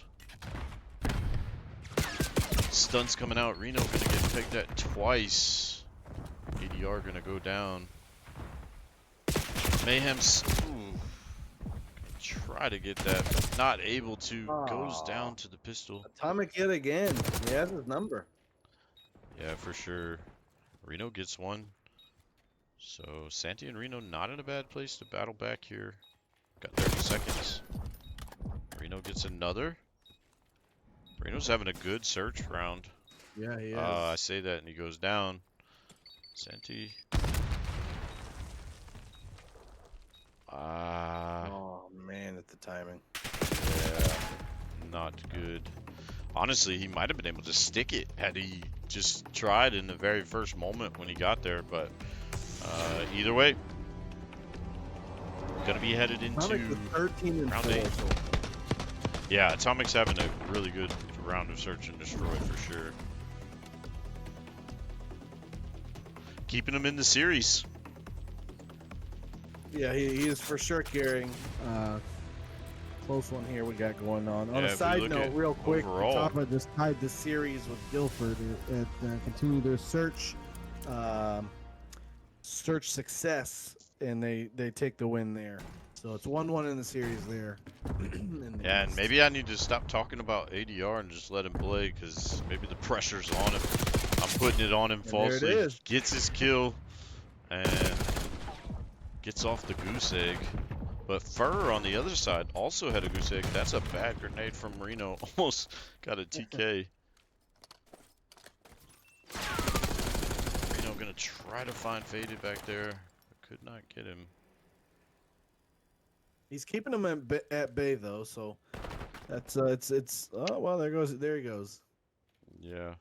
Stunts coming out. Reno gonna get pegged at twice. ADR gonna go down. Mayhem's try to get that, but not able to. Goes down to the pistol. Atomic yet again. He has his number. Yeah, for sure. Reno gets one. So Santi and Reno not in a bad place to battle back here. Got 30 seconds. Reno gets another. Reno's having a good search round. Yeah, he is. I say that and he goes down. Santi. Oh man, at the timing. Yeah, not good. Honestly, he might have been able to stick it had he just tried in the very first moment when he got there, but either way, gonna be headed into round 8. Yeah, Atomic's having a really good round of search and destroy for sure. Keeping him in the series. Yeah, he is for sure carrying. Close one here we got going on. On a side note, real quick, Tapa just tied the series with Guilford at continue their search success, and they take the win there. So it's 1-1 in the series there. Yeah, and maybe I need to stop talking about ADR and just let him play, because maybe the pressure's on him. I'm putting it on him falsely. Gets his kill and gets off the goose egg. But Fur on the other side also had a goose egg. That's a bad grenade from Reno. Almost got a TK. Reno gonna try to find Faded back there. Could not get him. He's keeping him at bay though, so that's it's oh well, there he goes. Yeah.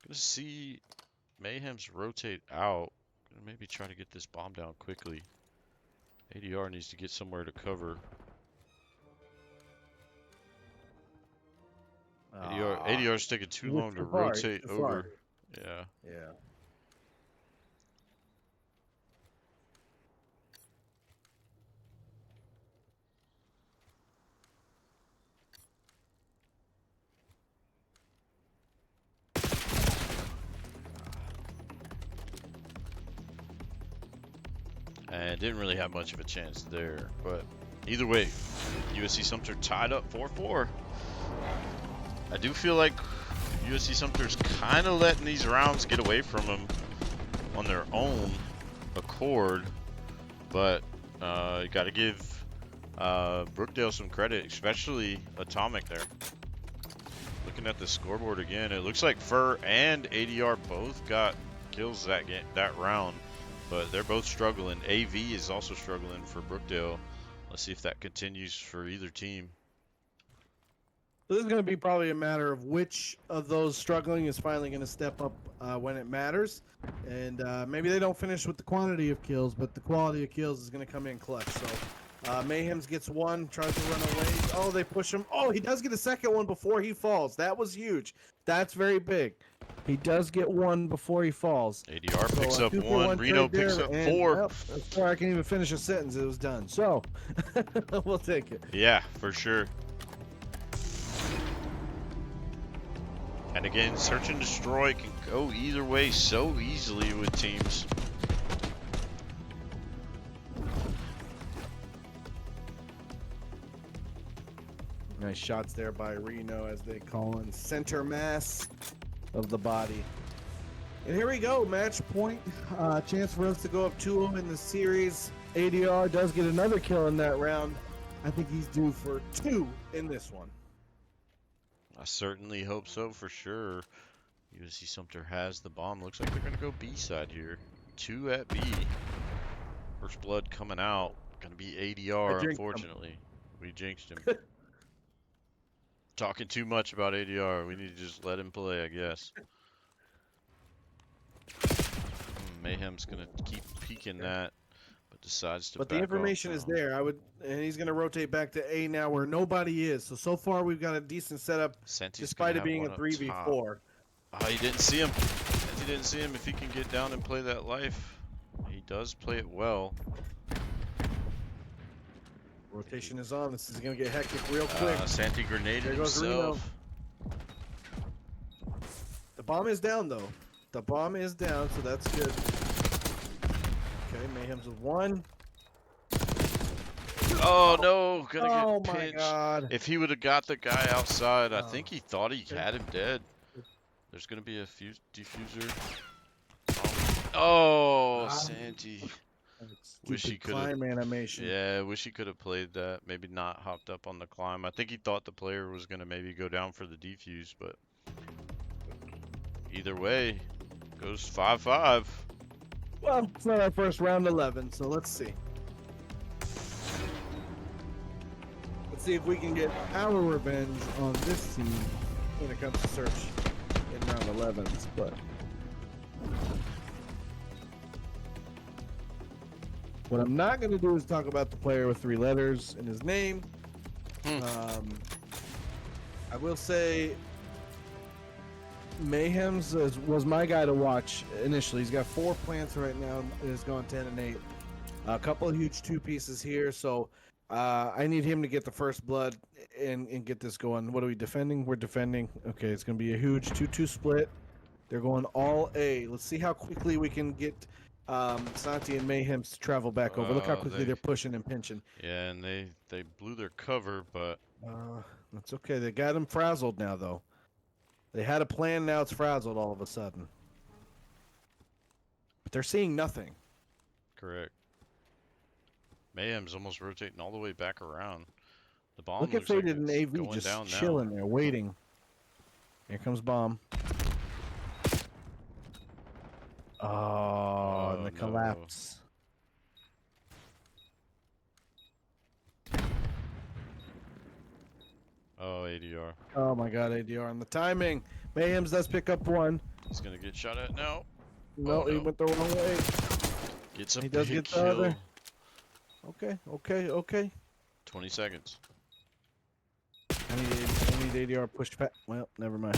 Gonna see Mayhem's rotate out. Gonna maybe try to get this bomb down quickly. ADR needs to get somewhere to cover. ADR's taking too long to rotate over. Yeah. Yeah. and didn't really have much of a chance there. But either way, USC Sumter tied up 4-4. I do feel like USC Sumter's kind of letting these rounds get away from them on their own accord, but you got to give Brookdale some credit, especially Atomic there. Looking at the scoreboard again, it looks like Fur and ADR both got kills that round, but they're both struggling. AV is also struggling for Brookdale. Let's see if that continues for either team. This is going to be probably a matter of which of those struggling is finally going to step up when it matters. And maybe they don't finish with the quantity of kills, but the quality of kills is going to come in clutch. So Mayhems gets one, tries to run away. Oh, they push him. Oh, he does get a second one before he falls. That was huge. That's very big. He does get one before he falls. ADR picks up one. Reno picks up four. Well, before I can even finish a sentence, it was done. So we'll take it. Yeah, for sure. And again, search and destroy can go either way so easily with teams. Nice shots there by Reno, as they call him, center mass of the body. And here we go, match point. Chance for us to go up 2-0 in the series. ADR does get another kill in that round. I think he's due for 2 in this one. I certainly hope so, for sure. USC Sumter has the bomb. Looks like they're going to go B side here. 2 at B. First blood coming out. Going to be ADR, unfortunately. We jinxed him. Talking too much about ADR. We need to just let him play, I guess. Mayhem's going to keep peeking that, but decides to But back the information off is now. there. And he's going to rotate back to A now where nobody is. So far we've got a decent setup, Senti's despite gonna it being a have one up 3v4. top. Oh, he didn't see him. He didn't see him. If he can get down and play that life, he does play it well. Rotation is on. This is going to get hectic real quick. Santi grenaded There goes himself. The bomb is down, though. The bomb is down, so that's good. Okay, Mayhem's with 1. Oh no, gonna Oh get my pinched. god. If he would have got the guy outside, I think he thought he had him dead. There's gonna be a diffuser. Oh, Santi. Wish he could have. Climb animation. Yeah, wish he could have played that. Maybe not hopped up on the climb. I think he thought the player was gonna maybe go down for the defuse, but either way, goes 5-5. Well, it's not our first round 11, so let's see. Let's see if we can get our revenge on this team when it comes to search in round 11s. But what I'm not going to do is talk about the player with 3 letters in his name. I will say Mayhem's was my guy to watch initially. He's got 4 plants right now. Has gone 10 and 8. A couple of huge 2 pieces here. So I need him to get the first blood and get this going. What are we defending? We're defending. Okay, it's going to be a huge 2-2 split. They're going all A. Let's see how quickly we can get Santi and Mayhem's to travel back over. Look how quickly they're pushing and pinching. Yeah, and they blew their cover, but that's okay. They got him frazzled now, though. They had a plan, now it's frazzled all of a sudden. But they're seeing nothing. correct. Mayhem's almost rotating all the way back around. The bomb Look at looks like Faded and it's AV going just down chilling now. there, waiting. Here comes bomb. Oh, and the no. collapse. Oh, ADR. Oh my god, ADR on the timing. Mayhems does pick up 1. He's gonna get shot at now. No, he went the wrong way. Gets a He does big get the kill. other. Okay. 20 seconds. I need ADR pushed back. Well, never mind.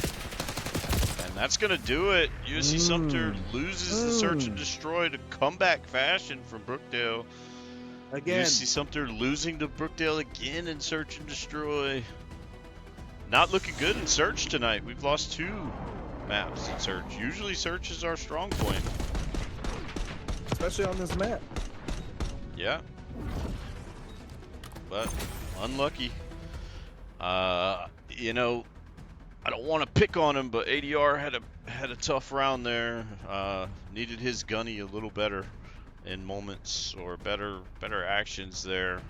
And that's gonna do it. USC Sumter loses the search and destroy to comeback fashion from Brookdale. Again. USC Sumter losing to Brookdale again in search and destroy. Not looking good in search tonight. We've lost 2 maps in search. Usually search is our strong point. Especially on this map. Yeah. But unlucky. You know, I don't want to pick on him, but ADR had a tough round there. Needed his gunny a little better in moments, or better actions there.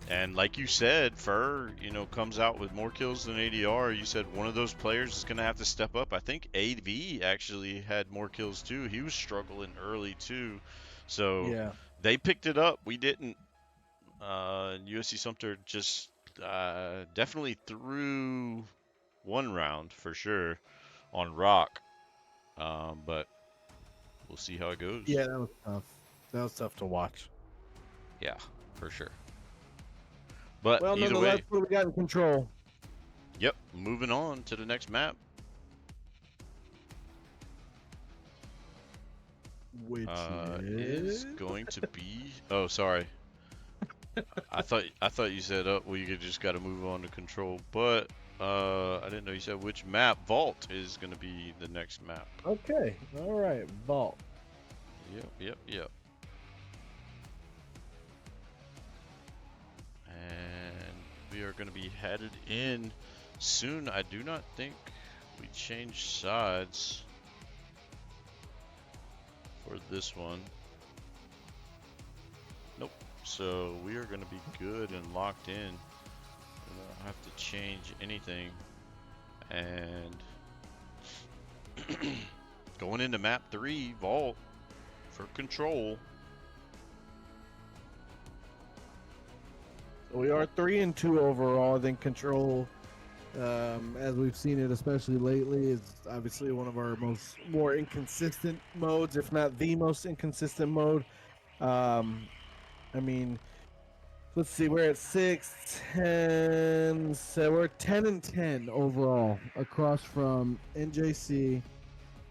And like you said, Fur, comes out with more kills than ADR. You said one of those players is going to have to step up. I think AV actually had more kills too. He was struggling early too. So Yeah. they picked it up. We didn't. USC Sumter just definitely threw one round for sure on Rock. But we'll see how it goes. Yeah, that was tough. That was tough to watch. Yeah, for sure. But Well, either nonetheless, way, what we got in control. yep, moving on to the next map. Which is going to be. Oh, sorry. I thought you said, oh, well, you just got to move on to control, but I didn't know you said which map. Vault is going to be the next map. Okay. All right. Vault. Yep. And we are going to be headed in soon. I do not think we changed sides for this one. Nope. So we are going to be good and locked in. We won't have to change anything. And going into map 3, Vault for control. So we are 3-2 overall. I think control, as we've seen it, especially lately, is obviously one of our more inconsistent modes, if not the most inconsistent mode. I mean, let's see, we're at 6, 10, so we're 10-10 overall across from NJC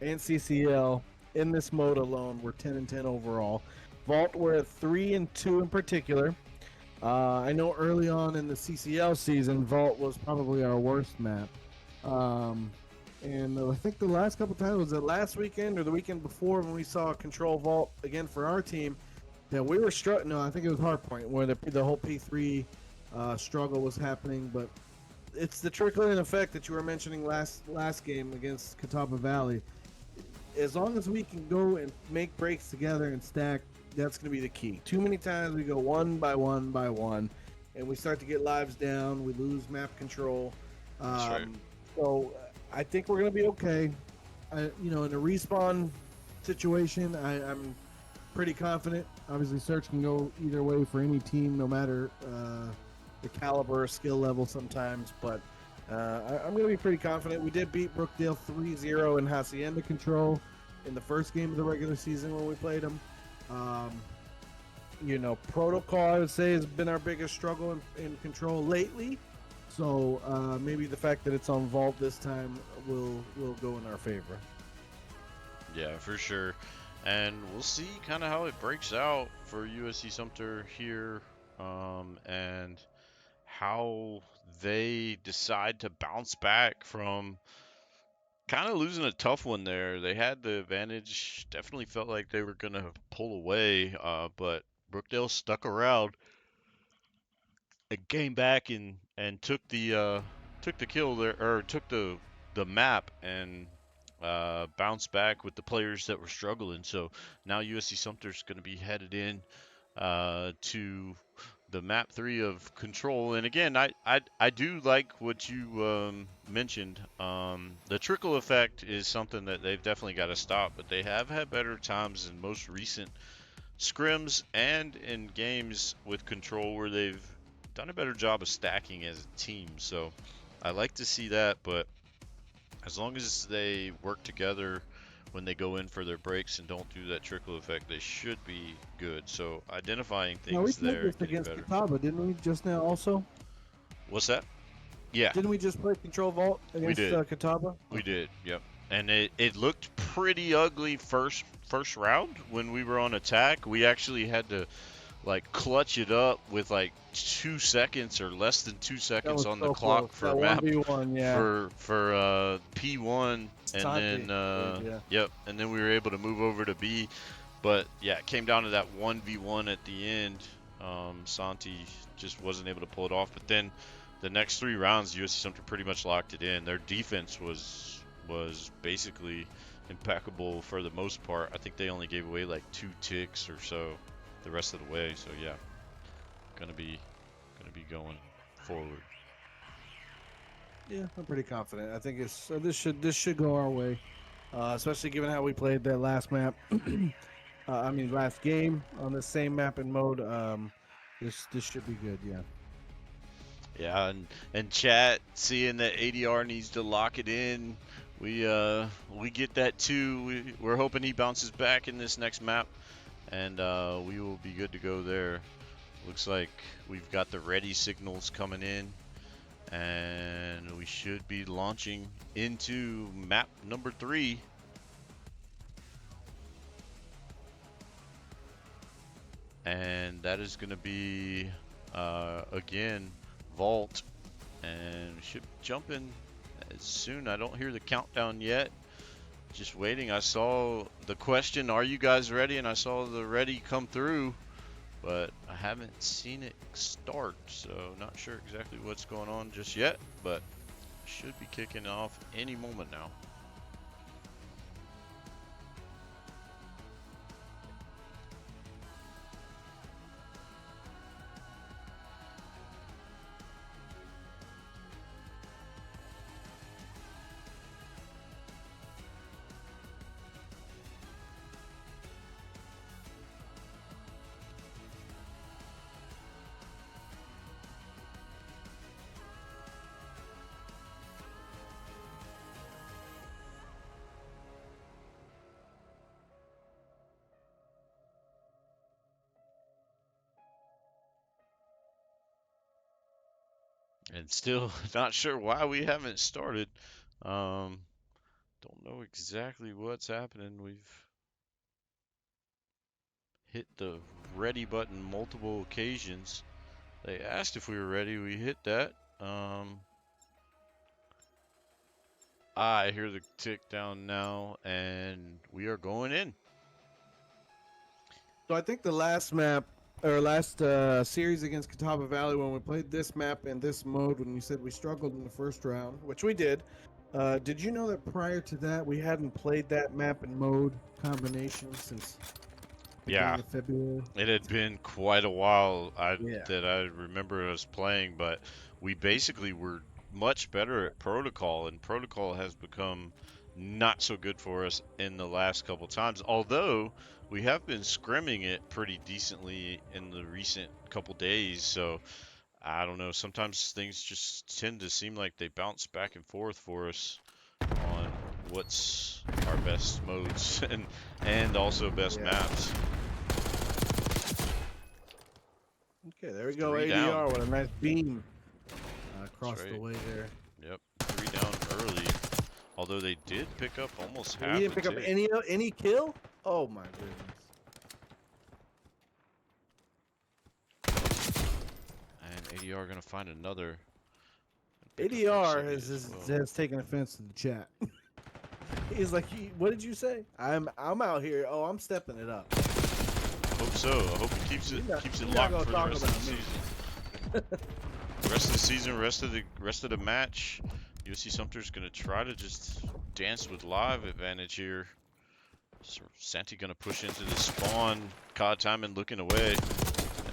and CCL. In this mode alone, we're 10-10 overall. Vault, we're at 3-2 in particular. I know early on in the CCL season, Vault was probably our worst map. And I think the last couple times, was it last weekend or the weekend before, when we saw Control Vault again for our team, that we were struggling. No, I think it was Hardpoint, where the whole P3 struggle was happening. But it's the trickling effect that you were mentioning last game against Catawba Valley. As long as we can go and make breaks together and stack, that's going to be the key. Too many times we go one by one by one, and we start to get lives down. We lose map control. That's right. So I think we're going to be okay. In a respawn situation, I'm pretty confident. Obviously, search can go either way for any team, no matter the caliber or skill level sometimes. But I'm going to be pretty confident. We did beat Brookdale 3-0 in Hacienda Control in the first game of the regular season when we played them. Protocol, I would say, has been our biggest struggle in control lately. So maybe the fact that it's on Vault this time will go in our favor. Yeah, for sure. And we'll see kind of how it breaks out for USC Sumter here, and how they decide to bounce back from kind of losing a tough one there. They had the advantage, definitely felt like they were going to pull away, but Brookdale stuck around and came back and took the kill there, or took the map, and bounced back with the players that were struggling. So now USC Sumter's going to be headed in to the map 3 of control. And again, I do like what you mentioned. The trickle effect is something that they've definitely got to stop, but they have had better times in most recent scrims and in games with control where they've done a better job of stacking as a team. So I like to see that, but as long as they work together when they go in for their breaks and don't do that trickle effect, they should be good. So identifying things there. We played this against Catawba, didn't we, just now also? What's that? Yeah. Didn't we just play Control Vault against Catawba? We did, yep. And it looked pretty ugly first round when we were on attack. We actually had to clutch it up with 2 seconds or less than 2 seconds on the close. Clock for map 1v1, yeah. for P1, and then yep, and then we were able to move over to B. But yeah, it came down to that 1v1 at the end. Santi just wasn't able to pull it off. But then the next 3 rounds, USC Sumter pretty much locked it in. Their defense was basically impeccable for the most part. I think they only gave away like 2 ticks or so the rest of the way. So yeah, gonna be going forward. Yeah, I'm pretty confident. I think it's this should go our way, especially given how we played that last map. I mean, last game on the same map and mode. This should be good. Yeah. Yeah, and chat seeing that ADR needs to lock it in. We get that too. We're hoping he bounces back in this next map, and we will be good to go there. Looks like we've got the ready signals coming in, and we should be launching into map number 3. And that is going to be again vault, and we should jump in as soon. I don't hear the countdown yet. Just waiting. I saw the question, "Are you guys ready?" And I saw the ready come through, but I haven't seen it start, so not sure exactly what's going on just yet, but should be kicking off any moment now. And still not sure why we haven't started. Don't know exactly what's happening. We've hit the ready button multiple occasions. They asked if we were ready. We hit that. I hear the tick down now, and we are going in. So I think the last map or last series against Catawba Valley, when we played this map and this mode, when you said we struggled in the first round, which we did. Did you know that prior to that we hadn't played that map and mode combination since beginning of February? It had been quite a while Yeah. that I remember us playing, but we basically were much better at protocol, and protocol has become not so good for us in the last couple times. Although we have been scrimming it pretty decently in the recent couple days, so I don't know. Sometimes things just tend to seem like they bounce back and forth for us on what's our best modes and also best maps. Okay, there we go. 3 ADR down. with a nice beam across right. the way there. Yep, 3 down early. Although they did pick up almost half. He didn't pick up any kill. Oh my goodness. And ADR gonna find another. ADR has taken offense to the chat. He's like, what did you say? I'm out here. Oh, I'm stepping it up. Hope so. I hope he keeps it locked for the rest of the season. Rest of the season, rest of the match. USC Sumter's gonna try to just dance with live advantage here. So Santi gonna push into the spawn. Cod Timon looking away,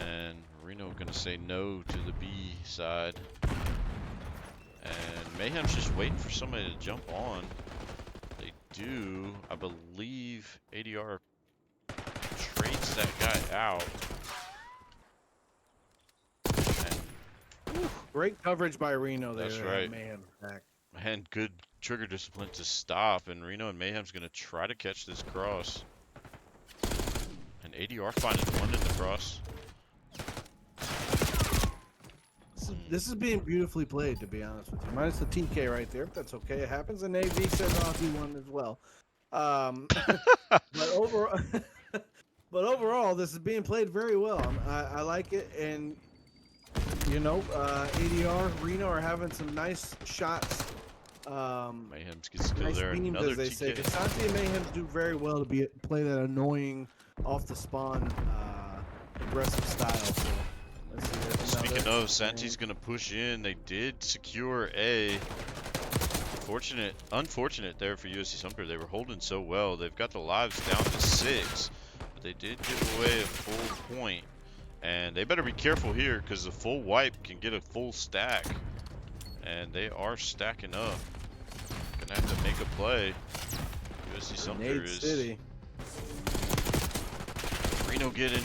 and Reno gonna say no to the B side. And Mayhem's just waiting for somebody to jump on. They do, I believe. ADR trades that guy out. Great coverage by Reno there. That's right. Mayhem back. And good trigger discipline to stop. And Reno and Mayhem's going to try to catch this cross. And ADR finding one in the cross. This is being beautifully played, to be honest with you. Minus the TK right there, but that's okay. It happens. And AV said he won as well. But overall, this is being played very well. I like it. And you know, ADR, Reno are having some nice shots Mayhems gets the kill nice there. beams, Another as they say. TK. Santi and Mayhems do very well to play that annoying off the spawn aggressive style. So let's see. There's Speaking another. of, Santi's gonna push in. They did secure A. Unfortunate there for USC Sumter. They were holding so well. They've got the lives down to 6, but they did give away a full point. And they better be careful here because the full wipe can get a full stack. And they are stacking up. Gonna have to make a play. USC Sumter is. City. Reno getting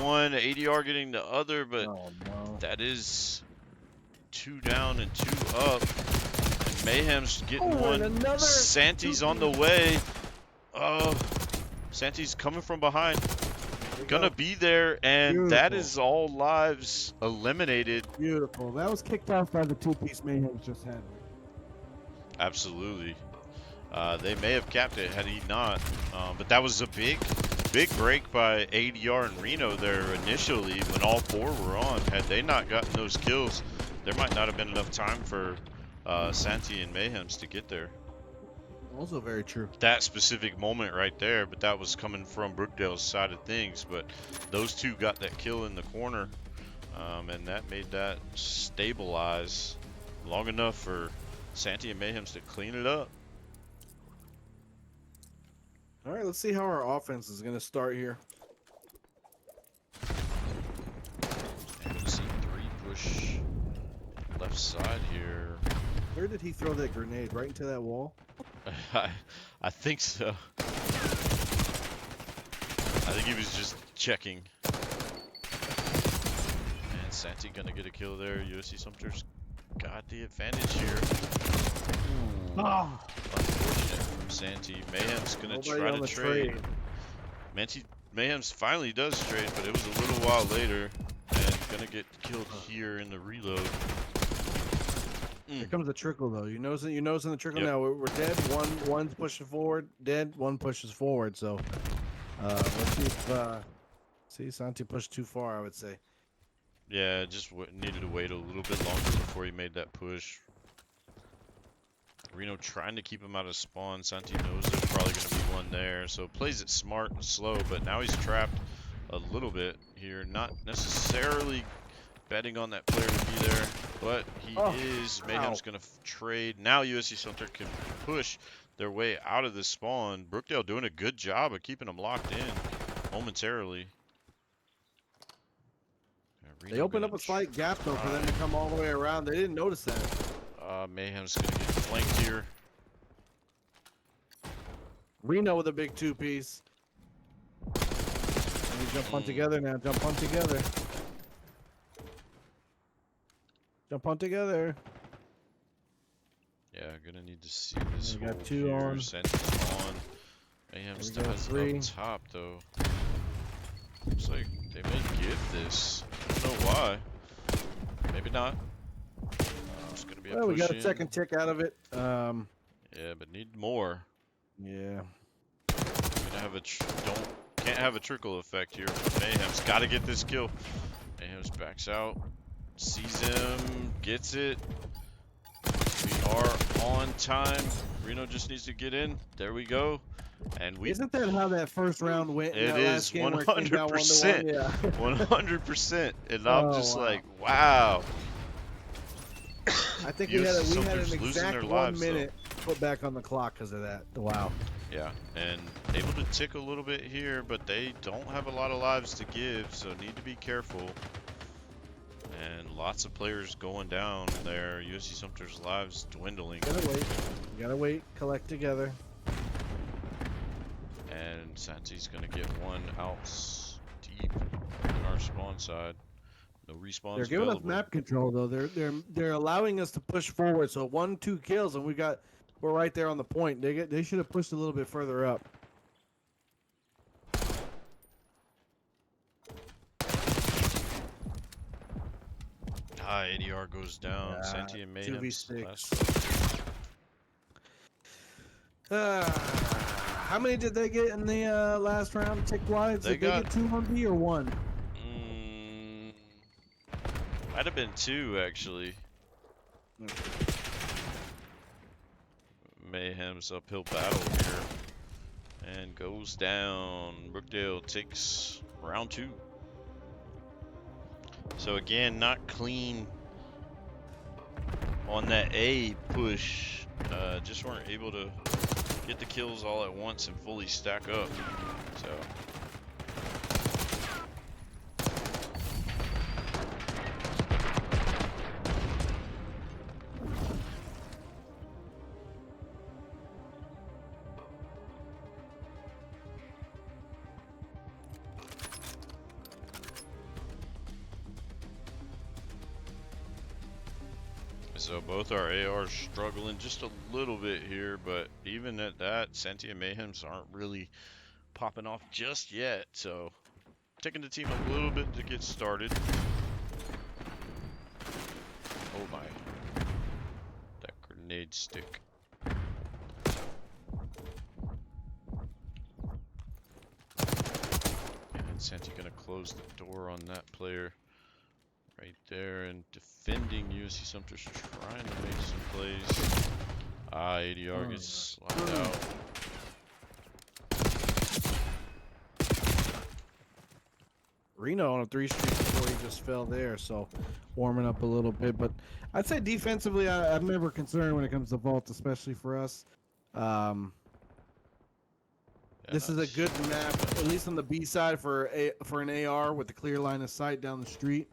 one, ADR getting the other, but Oh, no. that is 2 down and 2 up. And Mayhem's getting one. Santi's on the way. Oh, Santi's coming from behind. Gonna be there, and that is all lives eliminated. Beautiful. That was kicked off by the 2-piece Mayhems just had. Absolutely. They may have capped it had he not, but that was a big break by ADR and Reno there initially when all 4 were on. Had they not gotten those kills, there might not have been enough time for Santi and Mayhems to get there. Also very true. That specific moment right there, but that was coming from Brookdale's side of things. But those 2 got that kill in the corner, and that made that stabilize long enough for Santi and Mayhems to clean it up. All right, let's see how our offense is going to start here. I'm gonna see 3 push left side here. Where did he throw that grenade? Right into that wall? I think so. I think he was just checking. And Santi gonna get a kill there. USC Sumter's got the advantage here. Oh. Unfortunate from Santi. Mayhem's gonna try to trade. Mayhem's finally does trade, but it was a little while later. And gonna get killed here in the reload. Here comes the trickle, though. You noticing the trickle Yep. now? We're dead. One's pushing forward. Dead. One pushes forward. So let's see if see Santi pushed too far. I would say. Yeah, just needed to wait a little bit longer before he made that push. Reno trying to keep him out of spawn. Santi knows there's probably going to be one there, so plays it smart and slow, but now he's trapped a little bit here. Not necessarily betting on that player to be there, but he is. Mayhem's going to trade. Now USC Sumter can push their way out of the spawn. Brookdale doing a good job of keeping them locked in momentarily. They opened up a slight gap, though, for them to come all the way around. They didn't notice that. Mayhem's going to get flanked here. Reno with a big 2-piece. And we jump on together now. Jump on together. Jump on together. Yeah, gonna need to see this. We got 2 on. Santi's on. Mayhem still has up top though. Looks like they may give this. I don't know why. Maybe not. It's gonna be a Well, we push got a second tick out of it. Yeah, but need more. Yeah. Gonna have can't have a trickle effect here. Mayhem's got to get this kill. Mayhem's backs out, sees him, gets it. We are on time. Reno just needs to get in. There we go. And we. Isn't that how that first round went? It is 100%. Yeah. 100%. And I'm just like, wow. I think we had an losing exact their 1 lives, minute put back on the clock because of that. Wow. Yeah, and able to tick a little bit here, but they don't have a lot of lives to give, so need to be careful. And lots of players going down there. USC Sumter's lives dwindling. Gotta wait. Collect together. And Santi's gonna get one out deep on our spawn side. No respawns. They're giving us map control though. They're allowing us to push forward. So 1-2 kills, and we're right there on the point. They should have pushed a little bit further up. ADR goes down. Santi and Mayhem. 2v6. How many did they get in the last round, tick-wise? Did they get 2 on B or 1? Might have been 2, actually. Mayhem's uphill battle here. And goes down. Brookdale takes round 2. So again, not clean on that A push. Just weren't able to get the kills all at once and fully stack up. So both our ARs struggling just a little bit here, but even at that, Senti and Mayhems aren't really popping off just yet. So taking the team a little bit to get started. Oh my, that grenade stick. And Senti gonna close the door on that player. Right there, and defending USC Sumter's trying to make some plays. ADR gets locked out. Reno on a 3 streak before he just fell there, so warming up a little bit. But I'd say defensively, I'm never concerned when it comes to vault, especially for us. This is a good map, at least on the B side for an AR with a clear line of sight down the street.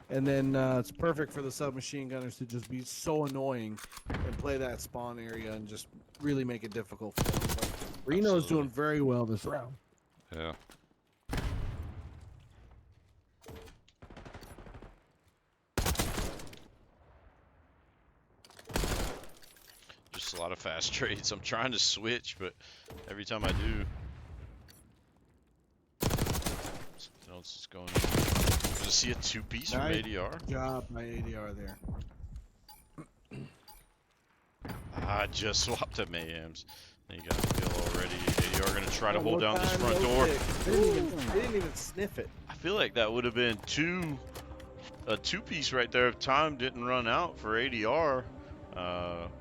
And then it's perfect for the submachine gunners to just be so annoying and play that spawn area and just really make it difficult for them. But Reno's doing very well this round. Yeah. Just a lot of fast trades. I'm trying to switch, but every time I do, something else is going on. To see a 2-piece from ADR. Good job by ADR there. I just swapped to Mayhems. You got the kill already. ADR gonna try to hold down this front door. They didn't even sniff it. I feel like that would have been a 2-piece right there if time didn't run out for ADR.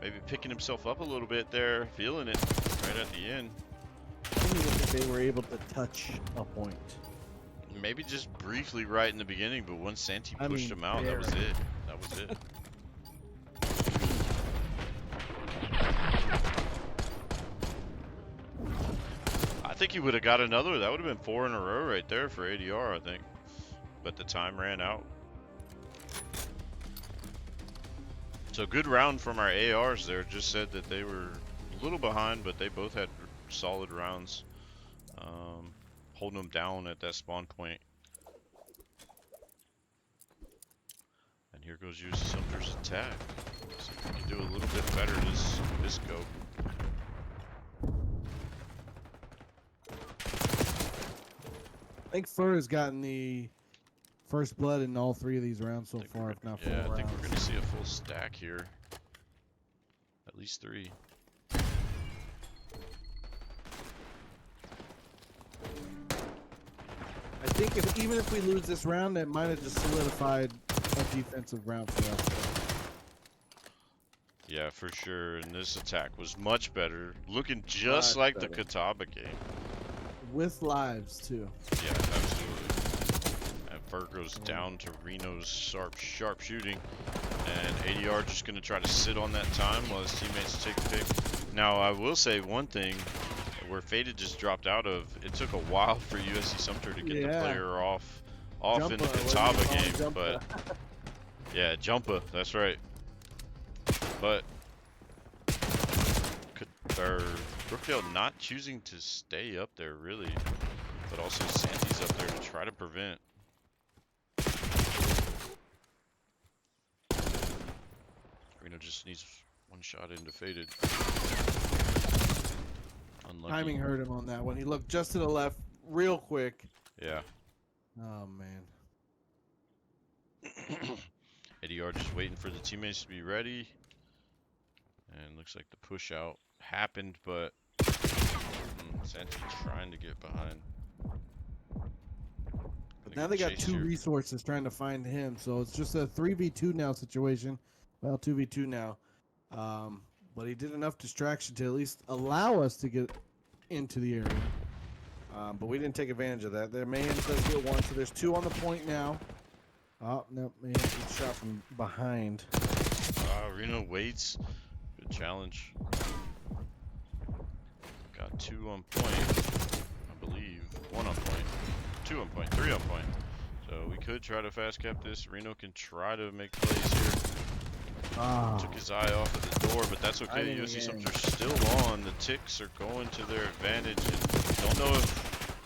Maybe picking himself up a little bit there, feeling it right at the end. I didn't even think they were able to touch a point. Maybe just briefly right in the beginning, but once Senti pushed him out, that was it. That was it. I think he would have got another. That would have been 4 in a row right there for ADR, I think. But the time ran out. So good round from our ARs there. Just said that they were a little behind, but they both had solid rounds. Holding them down at that spawn point. And here goes USC Sumter's attack. See if we can do a little bit better this go. I think Fur has gotten the first blood in all 3 of these rounds so far, if not 4 rounds. Yeah, I think we're going to see a full stack here. At least 3. I think even if we lose this round, it might have just solidified a defensive round for us. Yeah, for sure. And this attack was much better. Looking just like the Catawba game. With lives, too. Yeah, absolutely. And Fur goes down to Reno's sharp shooting. And ADR just going to try to sit on that time while his teammates take a pick. Now, I will say one thing. Where Faded just dropped out of, it took a while for USC Sumter to get the player off Jumpa, in the Catawba game, but yeah, Jumpa, that's right. But Brookdale not choosing to stay up there really, but also Santi's up there to try to prevent. Reno just needs one shot into Faded. Unlucky. Timing hurt him on that one. He looked just to the left real quick. Yeah. Oh, man. ADR just waiting for the teammates to be ready. And looks like the push out happened, but Santi trying to get behind. But now they got 2 resources trying to find him, so it's just a 3v2 now situation. Well, 2v2 now. but he did enough distraction to at least allow us to get into the area. But we didn't take advantage of that. Their Mayhem does get one, so there's 2 on the point now. Oh, no, Mayhem gets shot from behind. Reno waits. Good challenge. Got 2 on point, I believe. 1 on point, 2 on point, 3 on point. So we could try to fast cap this. Reno can try to make plays here. Took his eye off at the door, but that's okay. USC Sumter's still on. The ticks are going to their advantage. And don't know if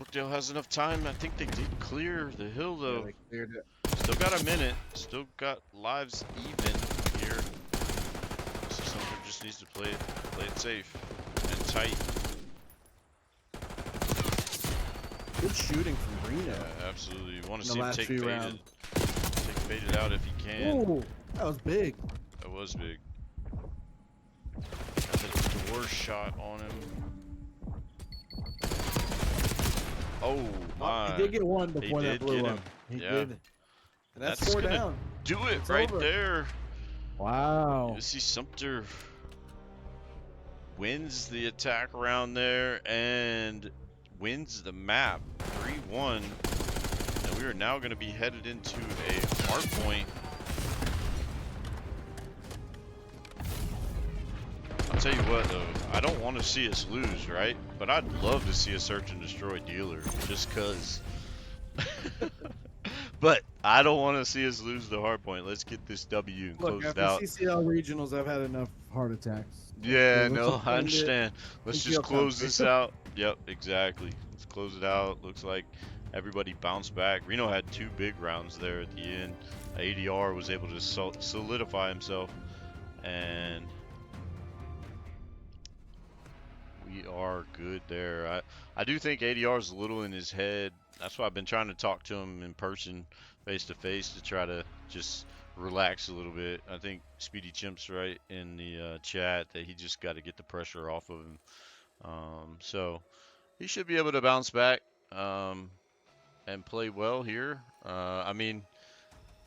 Brookdale has enough time. I think they did clear the hill, though. Yeah, they cleared it. Still got a minute. Still got lives even here. USC Sumter just needs to play it safe and tight. Good shooting from Reno. Yeah, absolutely. You want to In see the him last take few baited. rounds. Take baited out if he can. Ooh, that was big. That was big. Got the door shot on him. Oh my! He did get one before He that did blew get up. him. He Yeah. did. And that's That's 4 gonna down. Do it It's right over. there. Wow. USC Sumter wins the attack around there and wins the map 3-1. And we are now going to be headed into a hard point. I'll tell you what though, I don't want to see us lose, right? But I'd love to see a search and destroy dealer, just cause. But I don't want to see us lose the hard point. Let's get this W and Look, close it after out. CCL regionals, I've had enough heart attacks. Yeah, Let's no, just I end it understand. Let's and just feel close this comfy. out. Yep, exactly. Let's close it out. Looks like everybody bounced back. Reno had 2 big rounds there at the end. ADR was able to solidify himself, and we are good there. I do think ADR is a little in his head. That's why I've been trying to talk to him in person, face to face, to try to just relax a little bit. I think Speedy Chimp's right in the chat that he just got to get the pressure off of him. So he should be able to bounce back and play well here. I mean,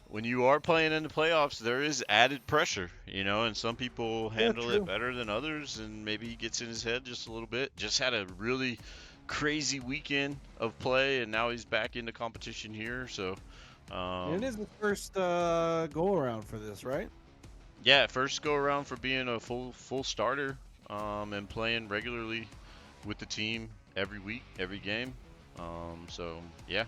when you are playing in the playoffs, there is added pressure, you know, and some people handle it better than others, and maybe he gets in his head just a little bit. Just had a really crazy weekend of play, and now he's back into competition here. So It is the first go around for this, right? yeah, first go around for being a full starter and playing regularly with the team every week, every game. So yeah,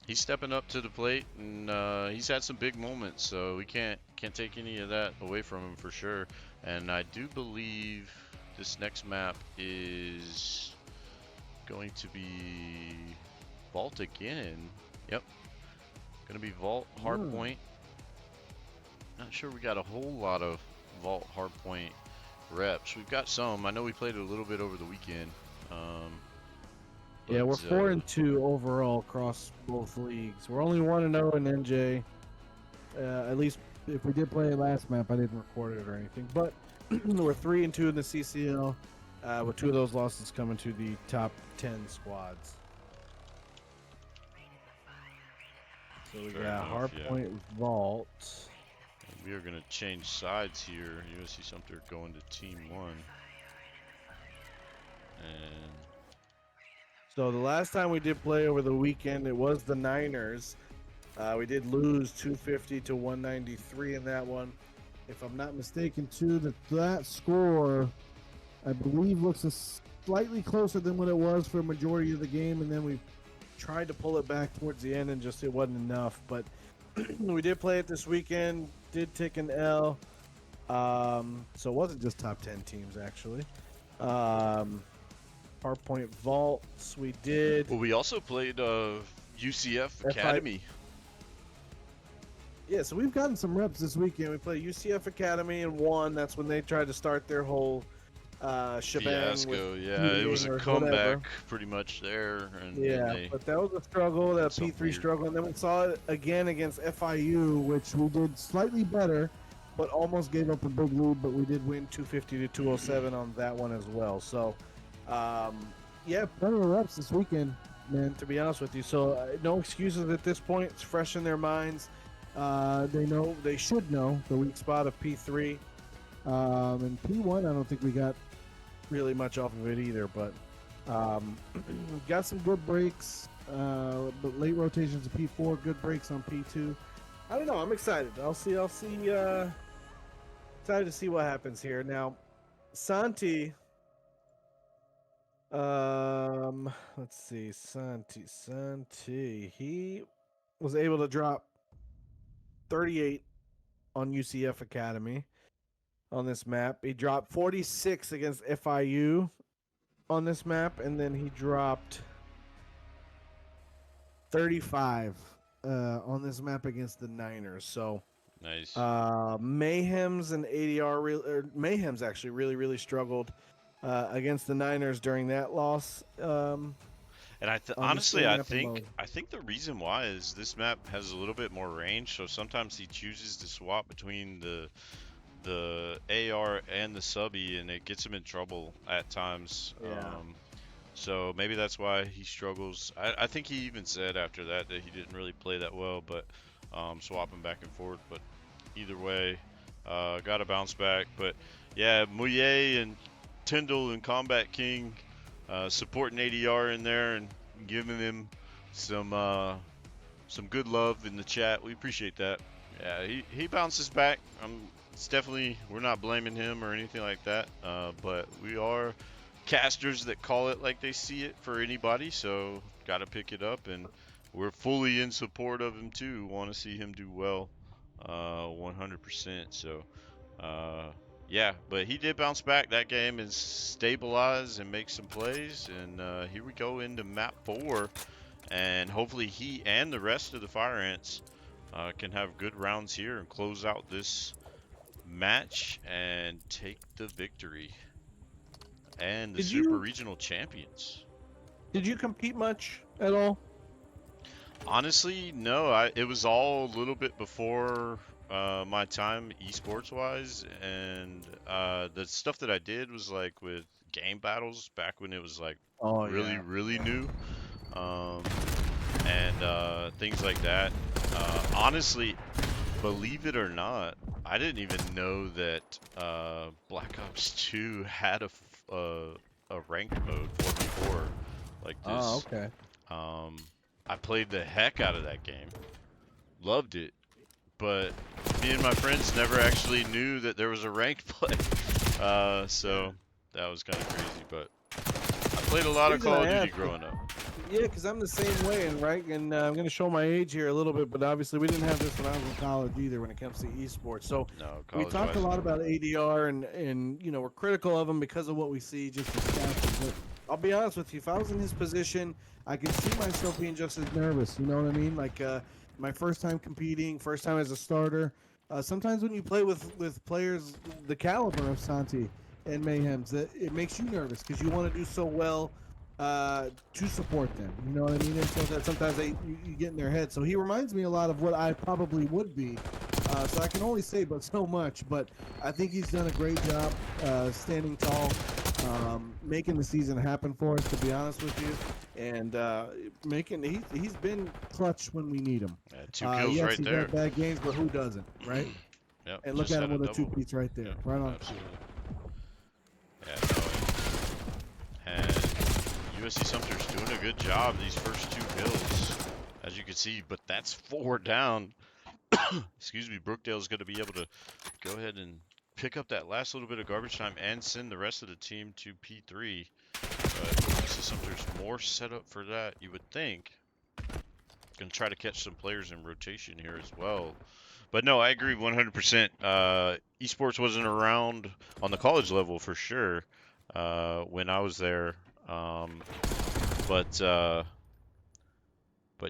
he's stepping up to the plate, and he's had some big moments. So we can't take any of that away from him for sure. And I do believe this next map is going to be Vault again. Yep, gonna be Vault Hardpoint. Not sure we got a whole lot of Vault Hardpoint reps. We've got some. I know we played it a little bit over the weekend. Yeah, we're 4-2 overall across both leagues. We're only 1-0 in NJ. At least if we did play last map, I didn't record it or anything. But we're 3-2 in the CCL, with 2 of those losses coming to the top 10 squads. So we got Hardpoint Vault. And we are going to change sides here. USC Sumter going to Team 1. And so the last time we did play over the weekend, it was the Niners. We did lose 250 to 193 in that one. If I'm not mistaken, too, that score, I believe, looks slightly closer than what it was for a majority of the game, and then we tried to pull it back towards the end and just it wasn't enough. But we did play it this weekend, did take an L. So it wasn't just top 10 teams, actually. Hardpoint Vaults, we did. well, we also played UCF Academy. Yeah, so we've gotten some reps this weekend. We played UCF Academy and won. That's when they tried to start their whole shebang. Fiasco, with yeah. It was a or comeback whatever. pretty much there. And Yeah, they, but that was a struggle, that something P3 weird. struggle. And then we saw it again against FIU, which we did slightly better, but almost gave up a big lead. But we did win 250 to 207 on that one as well. So, yeah, plenty of reps this weekend, man, to be honest with you. So, no excuses at this point. It's fresh in their minds. They should know the weak spot of P3. And P1, I don't think we got really much off of it either, but got some good breaks. But late rotations of P4, good breaks on P2. I don't know. I'm excited. I'll see. Excited to see what happens here. Now, Santi. Let's see. Santi. He was able to drop 38 on UCF Academy on this map. He dropped 46 against FIU on this map, and then he dropped 35 on this map against the Niners. So Nice. Mayhems and ADR, Mayhems actually really struggled against the Niners during that loss. And honestly, I think the reason why is this map has a little bit more range, so sometimes he chooses to swap between the AR and the subby, and it gets him in trouble at times. Yeah. So maybe that's why he struggles. I think he even said after that he didn't really play that well, but swapping back and forth. But either way, got to bounce back. But yeah, Mouillet and Tyndall and Combat King supporting ADR in there and giving him some good love in the chat. We appreciate that. Yeah, he bounces back. It's definitely, we're not blaming him or anything like that, but we are casters that call it like they see it for anybody, so got to pick it up, and we're fully in support of him too. Want to see him do well, 100%. So yeah, but he did bounce back that game and stabilize and make some plays, and here we go into map 4, and hopefully he and the rest of the Fire Ants can have good rounds here and close out this match and take the victory. And the Super Regional Champions. Did you compete much at all? Honestly, no. It was all a little bit before my time esports wise, and the stuff that I did was like with game battles back when it was like really new, and things like that. Honestly, believe it or not, I didn't even know that Black Ops 2 had a ranked mode 4v4 like this. Oh, okay. I played the heck out of that game. Loved it. But me and my friends never actually knew that there was a ranked play. So that was kind of crazy, but I played a lot of Call of Duty growing up. Yeah, because I'm the same way, and I'm going to show my age here a little bit, but obviously we didn't have this when I was in college either when it comes to esports. So we talked a lot about ADR, and you know, we're critical of him because of what we see, just his stats. But I'll be honest with you, if I was in his position, I could see myself being just as nervous. You know what I mean? Like my first time competing, first time as a starter. Sometimes when you play with players the caliber of Santi and Mayhems, it makes you nervous because you want to do so well to support them. You know what I mean? And so that sometimes you get in their head. So he reminds me a lot of what I probably would be. So I can only say but so much. But I think he's done a great job standing tall, making the season happen for us, to be honest with you. And he's been clutch when we need him. Yeah, 2 kills yes, right there. He's had bad games, but who doesn't, right? Yep, and look at him with a 2-piece right there. Yep, right on. Absolutely. Yeah, and USC Sumter's doing a good job these first 2 kills, as you can see, but that's 4 down. Excuse me, Brookdale's going to be able to go ahead and pick up that last little bit of garbage time and send the rest of the team to P3. But USC Sumter's more set up for that, you would think. Going to try to catch some players in rotation here as well. But no, I agree 100%. Esports wasn't around on the college level for sure when I was there. But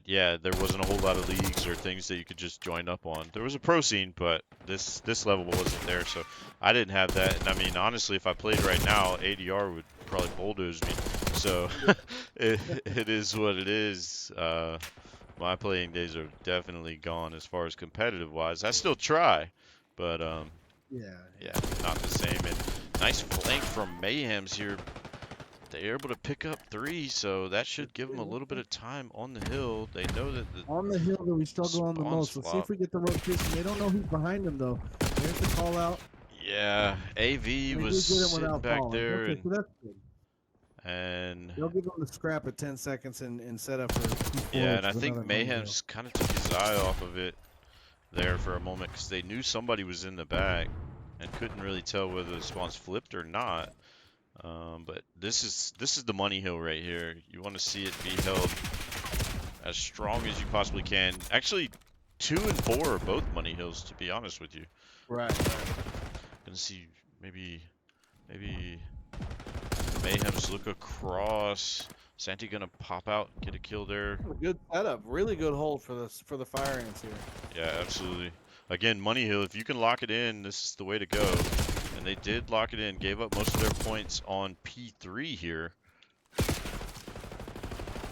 yeah, there wasn't a whole lot of leagues or things that you could just join up on. There was a pro scene, but this level wasn't there, so I didn't have that. And I mean, honestly, if I played right now, ADR would probably bulldoze me. So it is what it is. My playing days are definitely gone as far as competitive wise. I still try, but yeah, not the same. And nice flank from Mayhems here. They're able to pick up 3, so that should give them a little bit of time on the hill. They know that on the hill that we struggle on the most. Let's see if we get the rotation. They don't know who's behind them though. There's the call out. Yeah, AV They was did get him sitting without back falling. there, Okay, so that's good. and They'll give him the scrap at 10 seconds and set up for P4, yeah, which and I is think another money hill. Mayhem's kind of took his eye off of it there for a moment because they knew somebody was in the back and couldn't really tell whether the spawns flipped or not. But this is the money hill right here. You want to see it be held as strong as you possibly can. Actually, 2 and 4 are both money hills, to be honest with you. Right. Gonna see maybe Mayhem's look across. Santi gonna pop out, get a kill there. A good setup. Really good hold for the fire ants here. Yeah, absolutely. Again, money hill. If you can lock it in, this is the way to go. And they did lock it in. Gave up most of their points on P3 here.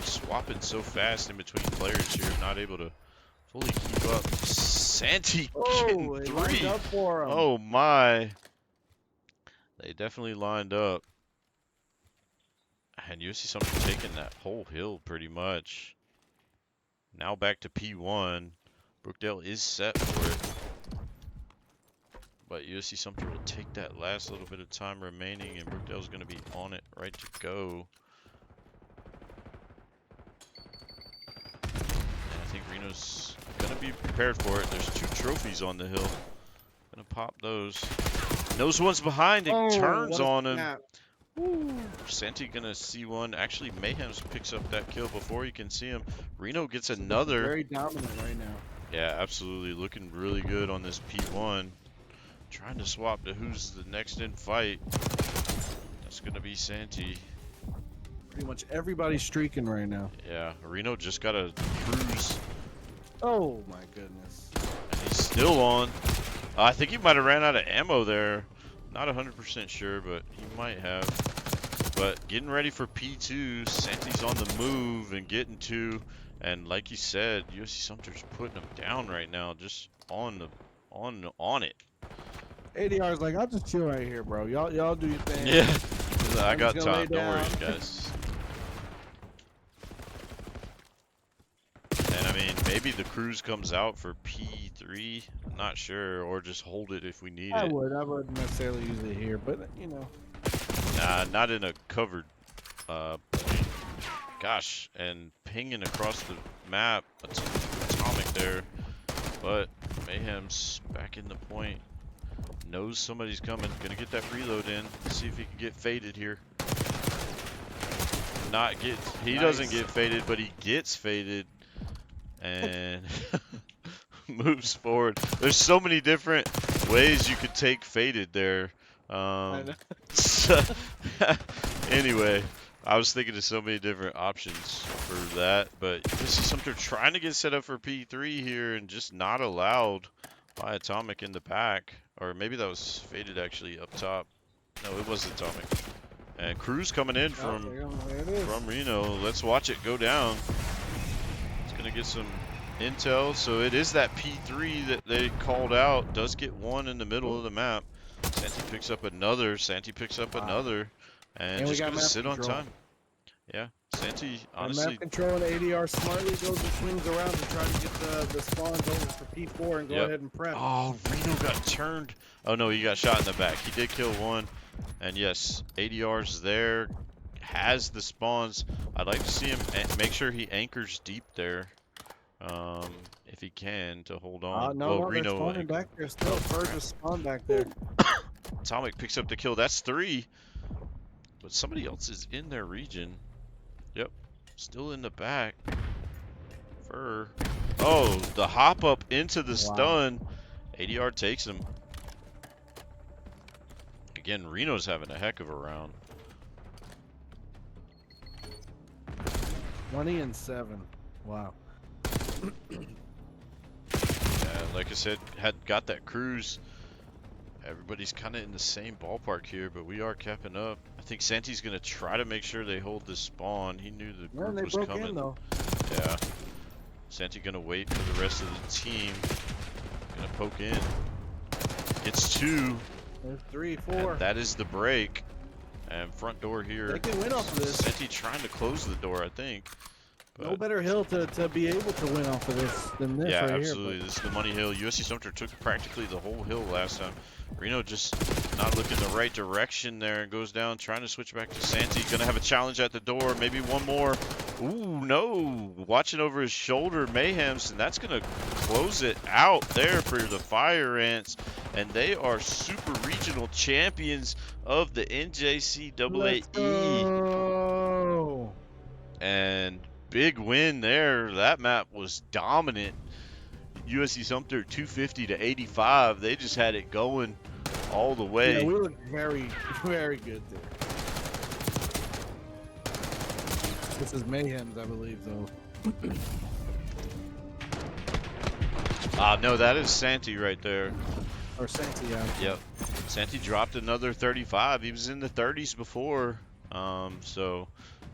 Swapping so fast in between players here, not able to fully keep up. Santi getting they 3. lined up for him. Oh my. They definitely lined up. And USC Sumter taking that whole hill pretty much. Now back to P1. Brookdale is set for it. But USC Sumter will take that last little bit of time remaining, and Brookdale's going to be on it right to go. And I think Reno's going to be prepared for it. There's 2 trophies on the hill. Going to pop those. Those ones behind, it turns on him. Woo. Santi gonna see one. Actually, Mayhems picks up that kill before you can see him. Reno gets another. Very dominant right now. Yeah, absolutely. Looking really good on this P1. Trying to swap to who's the next in fight. That's gonna be Santi. Pretty much everybody's streaking right now. Yeah, Reno just got a cruise. Oh my goodness. And he's still on. I think he might have ran out of ammo there. Not 100% sure, but he might have. But getting ready for P2, Santi's on the move and getting to, and like you said, USC Sumter's putting him down right now, just on it. ADR's like, I'll just chill right here, bro. Y'all do your thing. Yeah, I got just gonna time. lay Don't worry, down. guys. And I mean, maybe the cruise comes out for P3. Not sure, or just hold it if we need I it. wouldn't necessarily use it here, but you know. Nah, not in a covered point. Gosh, and pinging across the map, atomic there. But Mayhem's back in the point. Knows somebody's coming. Gonna get that reload in. See if he can get faded here. He doesn't get faded, but he gets faded. And moves forward. There's so many different ways you could take faded there. Anyway, I was thinking of so many different options for that, but this is Sumter trying to get set up for P3 here and just not allowed by Atomic in the back. Or maybe that was faded actually up top. No, it was Atomic. And Cruz coming in from Reno. Let's watch it go down. It's going to get some intel. So it is that P3 that they called out. Does get one in the middle of the map. Santi picks up another. And just going to sit on time. Yeah, Santi, honestly. Map control and ADR smartly goes and swings around to try to get the spawns over for P4 and go ahead and prep. Oh, Reno got turned. Oh no, he got shot in the back. He did kill one. And yes, ADR's there. Has the spawns. I'd like to see him make sure he anchors deep there. If he can, to hold on. No, Reno they're spawning back there still. First is spawn back there. Atomic picks up the kill. That's 3. But somebody else is in their region. Yep. Still in the back. Fur. Oh, the hop up into the stun. ADR takes him. Again, Reno's having a heck of a round. 20 and 7. Wow. Yeah, like I said, got that cruise. Everybody's kind of in the same ballpark here, but we are capping up. I think Santi's going to try to make sure they hold this spawn. He knew the group was coming. In, though. Yeah. Santi going to wait for the rest of the team. Going to poke in. Gets 2. There's 3, 4. And that is the break. And front door here. They can win off of this. Santi trying to close the door, I think. No But better hill to be able to win off of this than this yeah, right here. absolutely. This is the money hill. USC Sumter took practically the whole hill last time. Reno just not looking the right direction there and goes down, trying to switch back to Santi. Gonna have a challenge at the door. Maybe one more. Ooh, no. Watching over his shoulder, Mayhems, and that's gonna close it out there for the Fire Ants. And they are super regional champions of the Let's NJCAAE. go. And big win there. That map was dominant. USC Sumter 250 to 85. They just had it going all the way. Yeah, we look very, very good there. This is Mayhem's, I believe, though. No, that is Santi right there. Or Santi, yeah. Yep. Santi dropped another 35. He was in the 30s before. So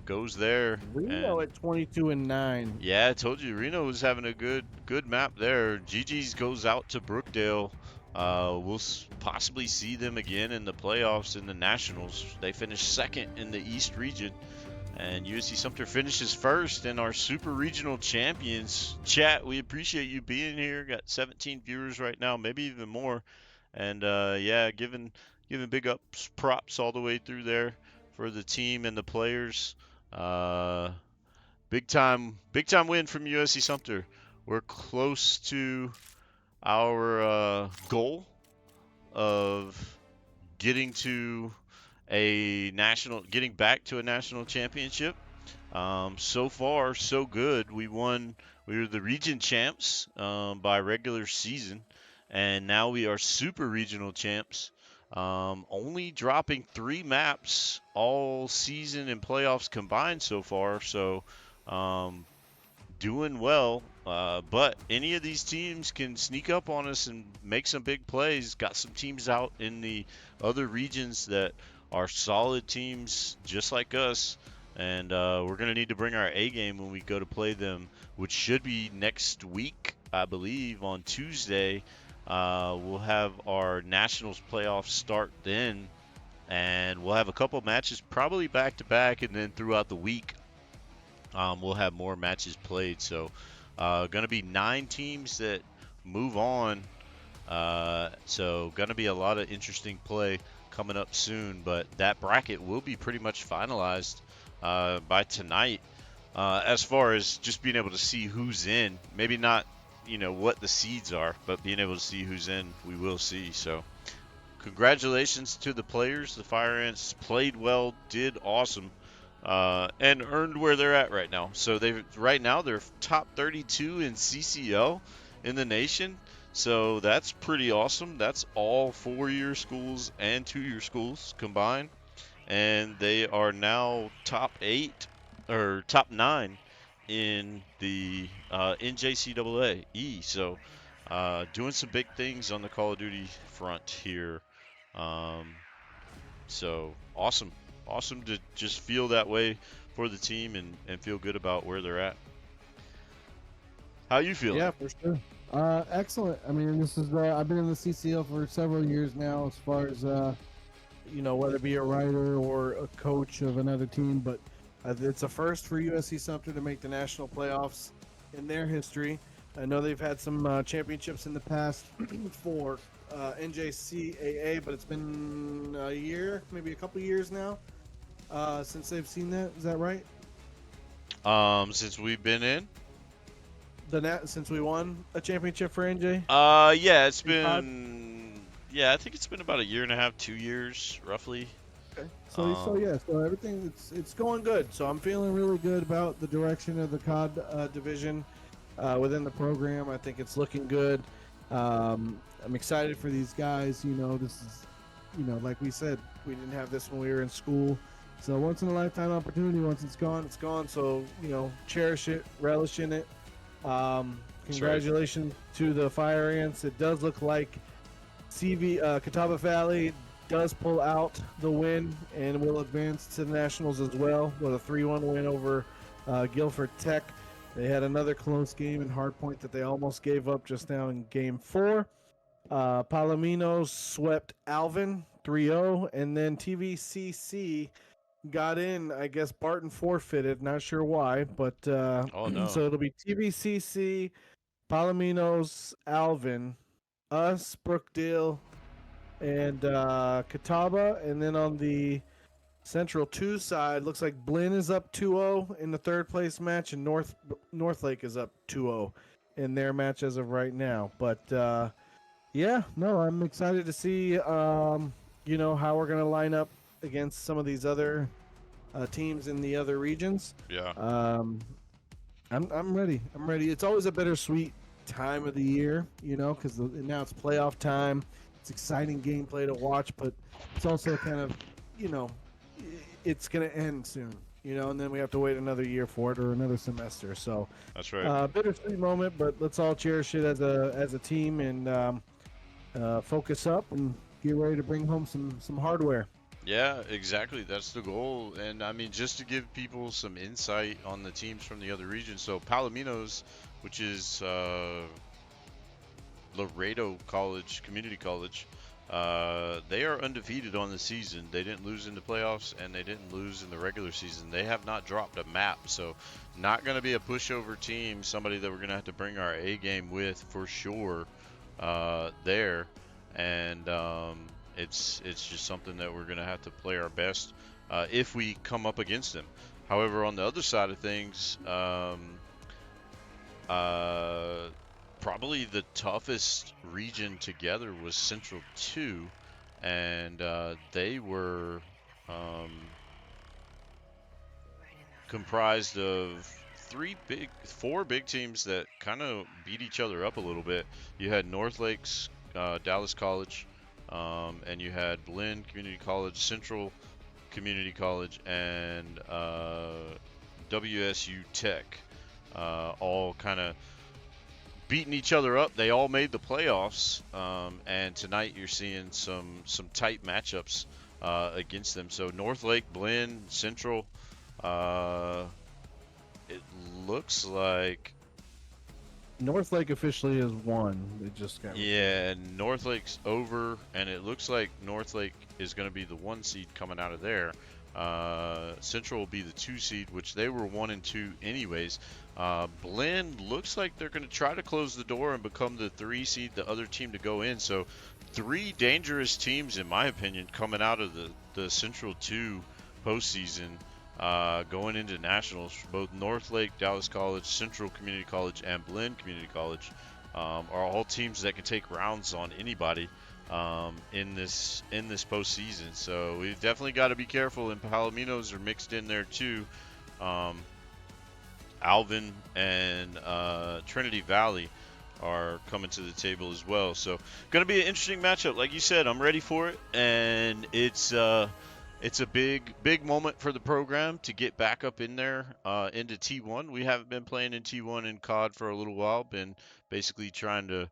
goes there. Reno and at 22-9. Yeah, I told you Reno was having a good map there. GG's goes out to Brookdale. We'll possibly see them again in the playoffs in the Nationals. They finished second in the East region. And USC Sumter finishes first and our super regional champions. Chat, we appreciate you being here. Got 17 viewers right now, maybe even more. And yeah, giving big ups, props all the way through there for the team and the players. Big time win from USC Sumter. We're close to our goal of getting back to a national championship. So far, so good. We were the region champs by regular season, and now we are super regional champs. Only dropping 3 maps all season and playoffs combined so far. So doing well. But any of these teams can sneak up on us and make some big plays. Got some teams out in the other regions that are solid teams just like us. And we're going to need to bring our A game when we go to play them, which should be next week, I believe, on Tuesday. We'll have our Nationals playoffs start then. And we'll have a couple matches probably back to back, and then throughout the week we'll have more matches played. So going to be 9 teams that move on. So going to be a lot of interesting play coming up soon. But that bracket will be pretty much finalized by tonight. As far as just being able to see who's in, maybe not, what the seeds are, but being able to see who's in, we will see. So congratulations to the players. The Fire Ants played well, did awesome. And earned where they're at right now. So they're top 32 in CCL in the nation. So that's pretty awesome. That's all 4-year schools and 2-year schools combined. And they are now top 9 in the NJCAAE. So doing some big things on the Call of Duty front here. So awesome to just feel that way for the team and feel good about where they're at. How you feeling? Yeah, for sure. Excellent. I mean, this is I've been in the CCL for several years now, as far as whether it be a writer or a coach of another team. But it's a first for USC Sumter to make the national playoffs in their history. I know they've had some championships in the past for NJCAA, but it's been a year, maybe a couple years now, since they've seen that. Is that right? Since we've been in? Since we won a championship for NJ? Yeah, it's been. Yeah, I think it's been about a year and a half, 2 years, roughly. Okay. So everything it's going good. So I'm feeling really good about the direction of the COD division within the program. I think it's looking good. I'm excited for these guys. This is, like we said, we didn't have this when we were in school. So once in a lifetime opportunity. Once it's gone, it's gone. So cherish it, relish in it. Congratulations to the Fire Ants. It does look like Catawba Valley does pull out the win and will advance to the Nationals as well with a 3-1 win over Guilford Tech. They had another close game in Hardpoint that they almost gave up just now in Game 4. Palomino swept Alvin 3-0, and then TVCC got in. I guess Barton forfeited. Not sure why, but Oh no. so it'll be TVCC, Palominos, Alvin, us, Brookdale, and Catawba, and then on the Central 2 side, looks like Blinn is up 2-0 in the third place match, and Northlake is up 2-0 in their match as of right now. But yeah, no, I'm excited to see how we're gonna line up against some of these other teams in the other regions. Yeah. Um, I'm ready. I'm ready. It's always a bittersweet time of the year, because now it's playoff time. It's exciting gameplay to watch, but it's also kind of, you know, it's gonna end soon, and then we have to wait another year for it or another semester. So, That's right. bittersweet moment, but let's all cherish it as a team and focus up and get ready to bring home some hardware. Yeah, exactly. That's the goal. And I mean, just to give people some insight on the teams from the other regions. So Palominos, which is Laredo College, Community College, they are undefeated on the season. They didn't lose in the playoffs and they didn't lose in the regular season. They have not dropped a map. So not going to be a pushover team, somebody that we're going to have to bring our A game with for sure there. And it's just something that we're going to have to play our best if we come up against them. However, on the other side of things, uh, probably the toughest region together was Central 2, and they were um, comprised of four big teams that kind of beat each other up a little bit. You had North Lakes, Dallas College, and you had Blinn Community College, Central Community College, and WSU Tech, all kind of beating each other up. They all made the playoffs, and tonight you're seeing some tight matchups against them. So Northlake, Blinn, Central. Uh, it looks like Northlake officially has won. They just got yeah, Northlake's over, and it looks like Northlake is going to be the 1 seed coming out of there. Central will be the 2 seed, which they were 1 and 2 anyways. Blinn looks like they're going to try to close the door and become the 3 seed, the other team to go in. So 3 dangerous teams, in my opinion, coming out of the Central 2 postseason. Going into nationals, both Northlake, Dallas College, Central Community College, and Blinn Community College are all teams that can take rounds on anybody in this postseason. So we've definitely got to be careful. And Palominos are mixed in there too. Alvin and Trinity Valley are coming to the table as well. So going to be an interesting matchup. Like you said, I'm ready for it, and it's a big moment for the program to get back up in there into T1. We haven't been playing in T1 in COD for a little while. Been basically trying to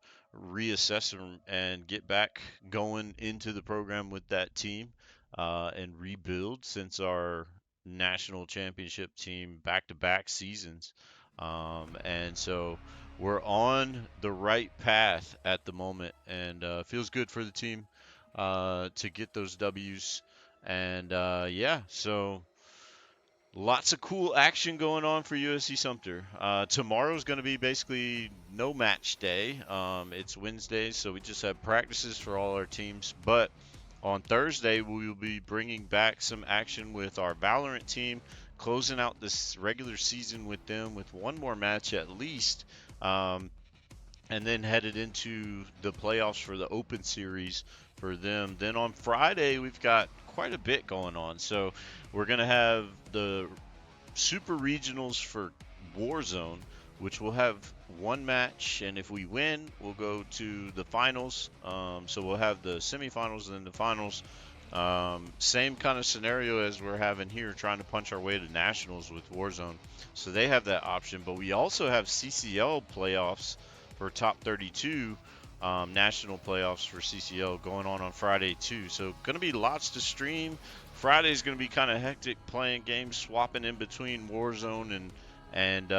reassess and get back going into the program with that team and rebuild since our national championship team back-to-back seasons. And so we're on the right path at the moment, and feels good for the team to get those W's. And yeah, so lots of cool action going on for USC Sumter. Tomorrow's going to be basically no match day. It's Wednesday, so we just have practices for all our teams. But on Thursday, we will be bringing back some action with our Valorant team, closing out this regular season with them with one more match at least. And then headed into the playoffs for the Open Series for them. Then on Friday, we've got quite a bit going on. So we're going to have the Super Regionals for Warzone, which will have one match, and if we win, we'll go to the finals. So we'll have the semifinals and then the finals. Same kind of scenario as we're having here, trying to punch our way to nationals with Warzone. So they have that option, but we also have CCL playoffs for top 32 national playoffs for CCL going on Friday too. So going to be lots to stream. Friday's going to be kind of hectic, playing games, swapping in between Warzone and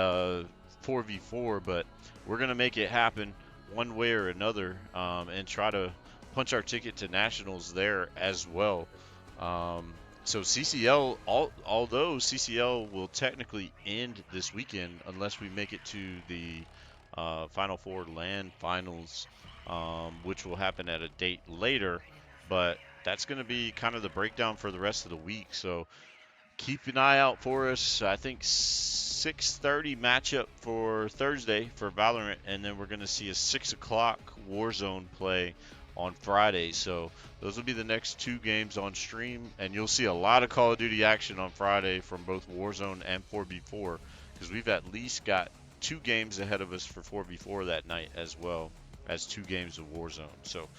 4v4, but we're going to make it happen one way or another and try to punch our ticket to nationals there as well. So CCL, although CCL will technically end this weekend unless we make it to the Final Four land finals, which will happen at a date later. But that's going to be kind of the breakdown for the rest of the week. So keep an eye out for us. I think 6:30 matchup for Thursday for Valorant, and then we're going to see a 6 o'clock Warzone play on Friday. So those will be the next two games on stream, and you'll see a lot of Call of Duty action on Friday from both Warzone and 4v4, because we've at least got two games ahead of us for 4v4 that night, as well as two games of Warzone. So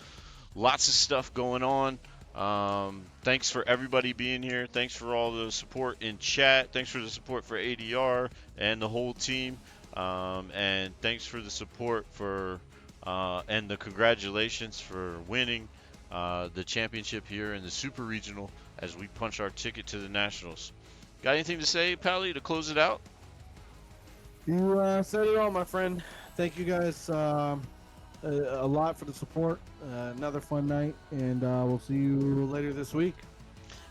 lots of stuff going on. Thanks for everybody being here. Thanks for all the support in chat. Thanks for the support for ADR and the whole team. And thanks for the support for and the congratulations for winning the championship here in the Super Regional as we punch our ticket to the Nationals. Got anything to say, Pally, to close it out? You said it all, my friend. Thank you guys a lot for the support. Another fun night, and we'll see you later this week.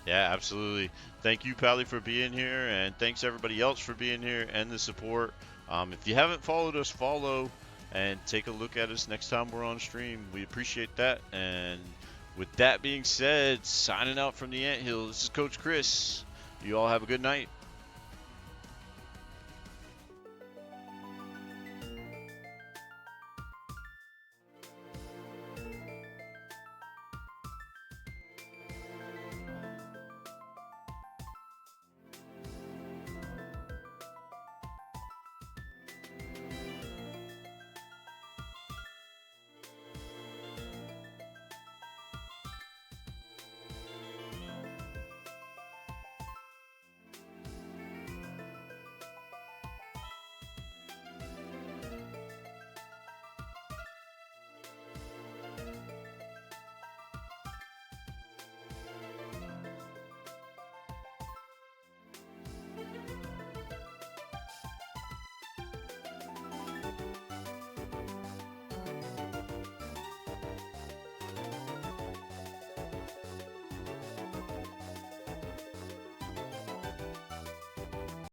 Yeah, absolutely. Thank you, Pally, for being here, and thanks everybody else for being here and the support. If you haven't followed us, follow and take a look at us next time we're on stream. We appreciate that. And with that being said, signing out from the Anthill, this is Coach Chris. You all have a good night.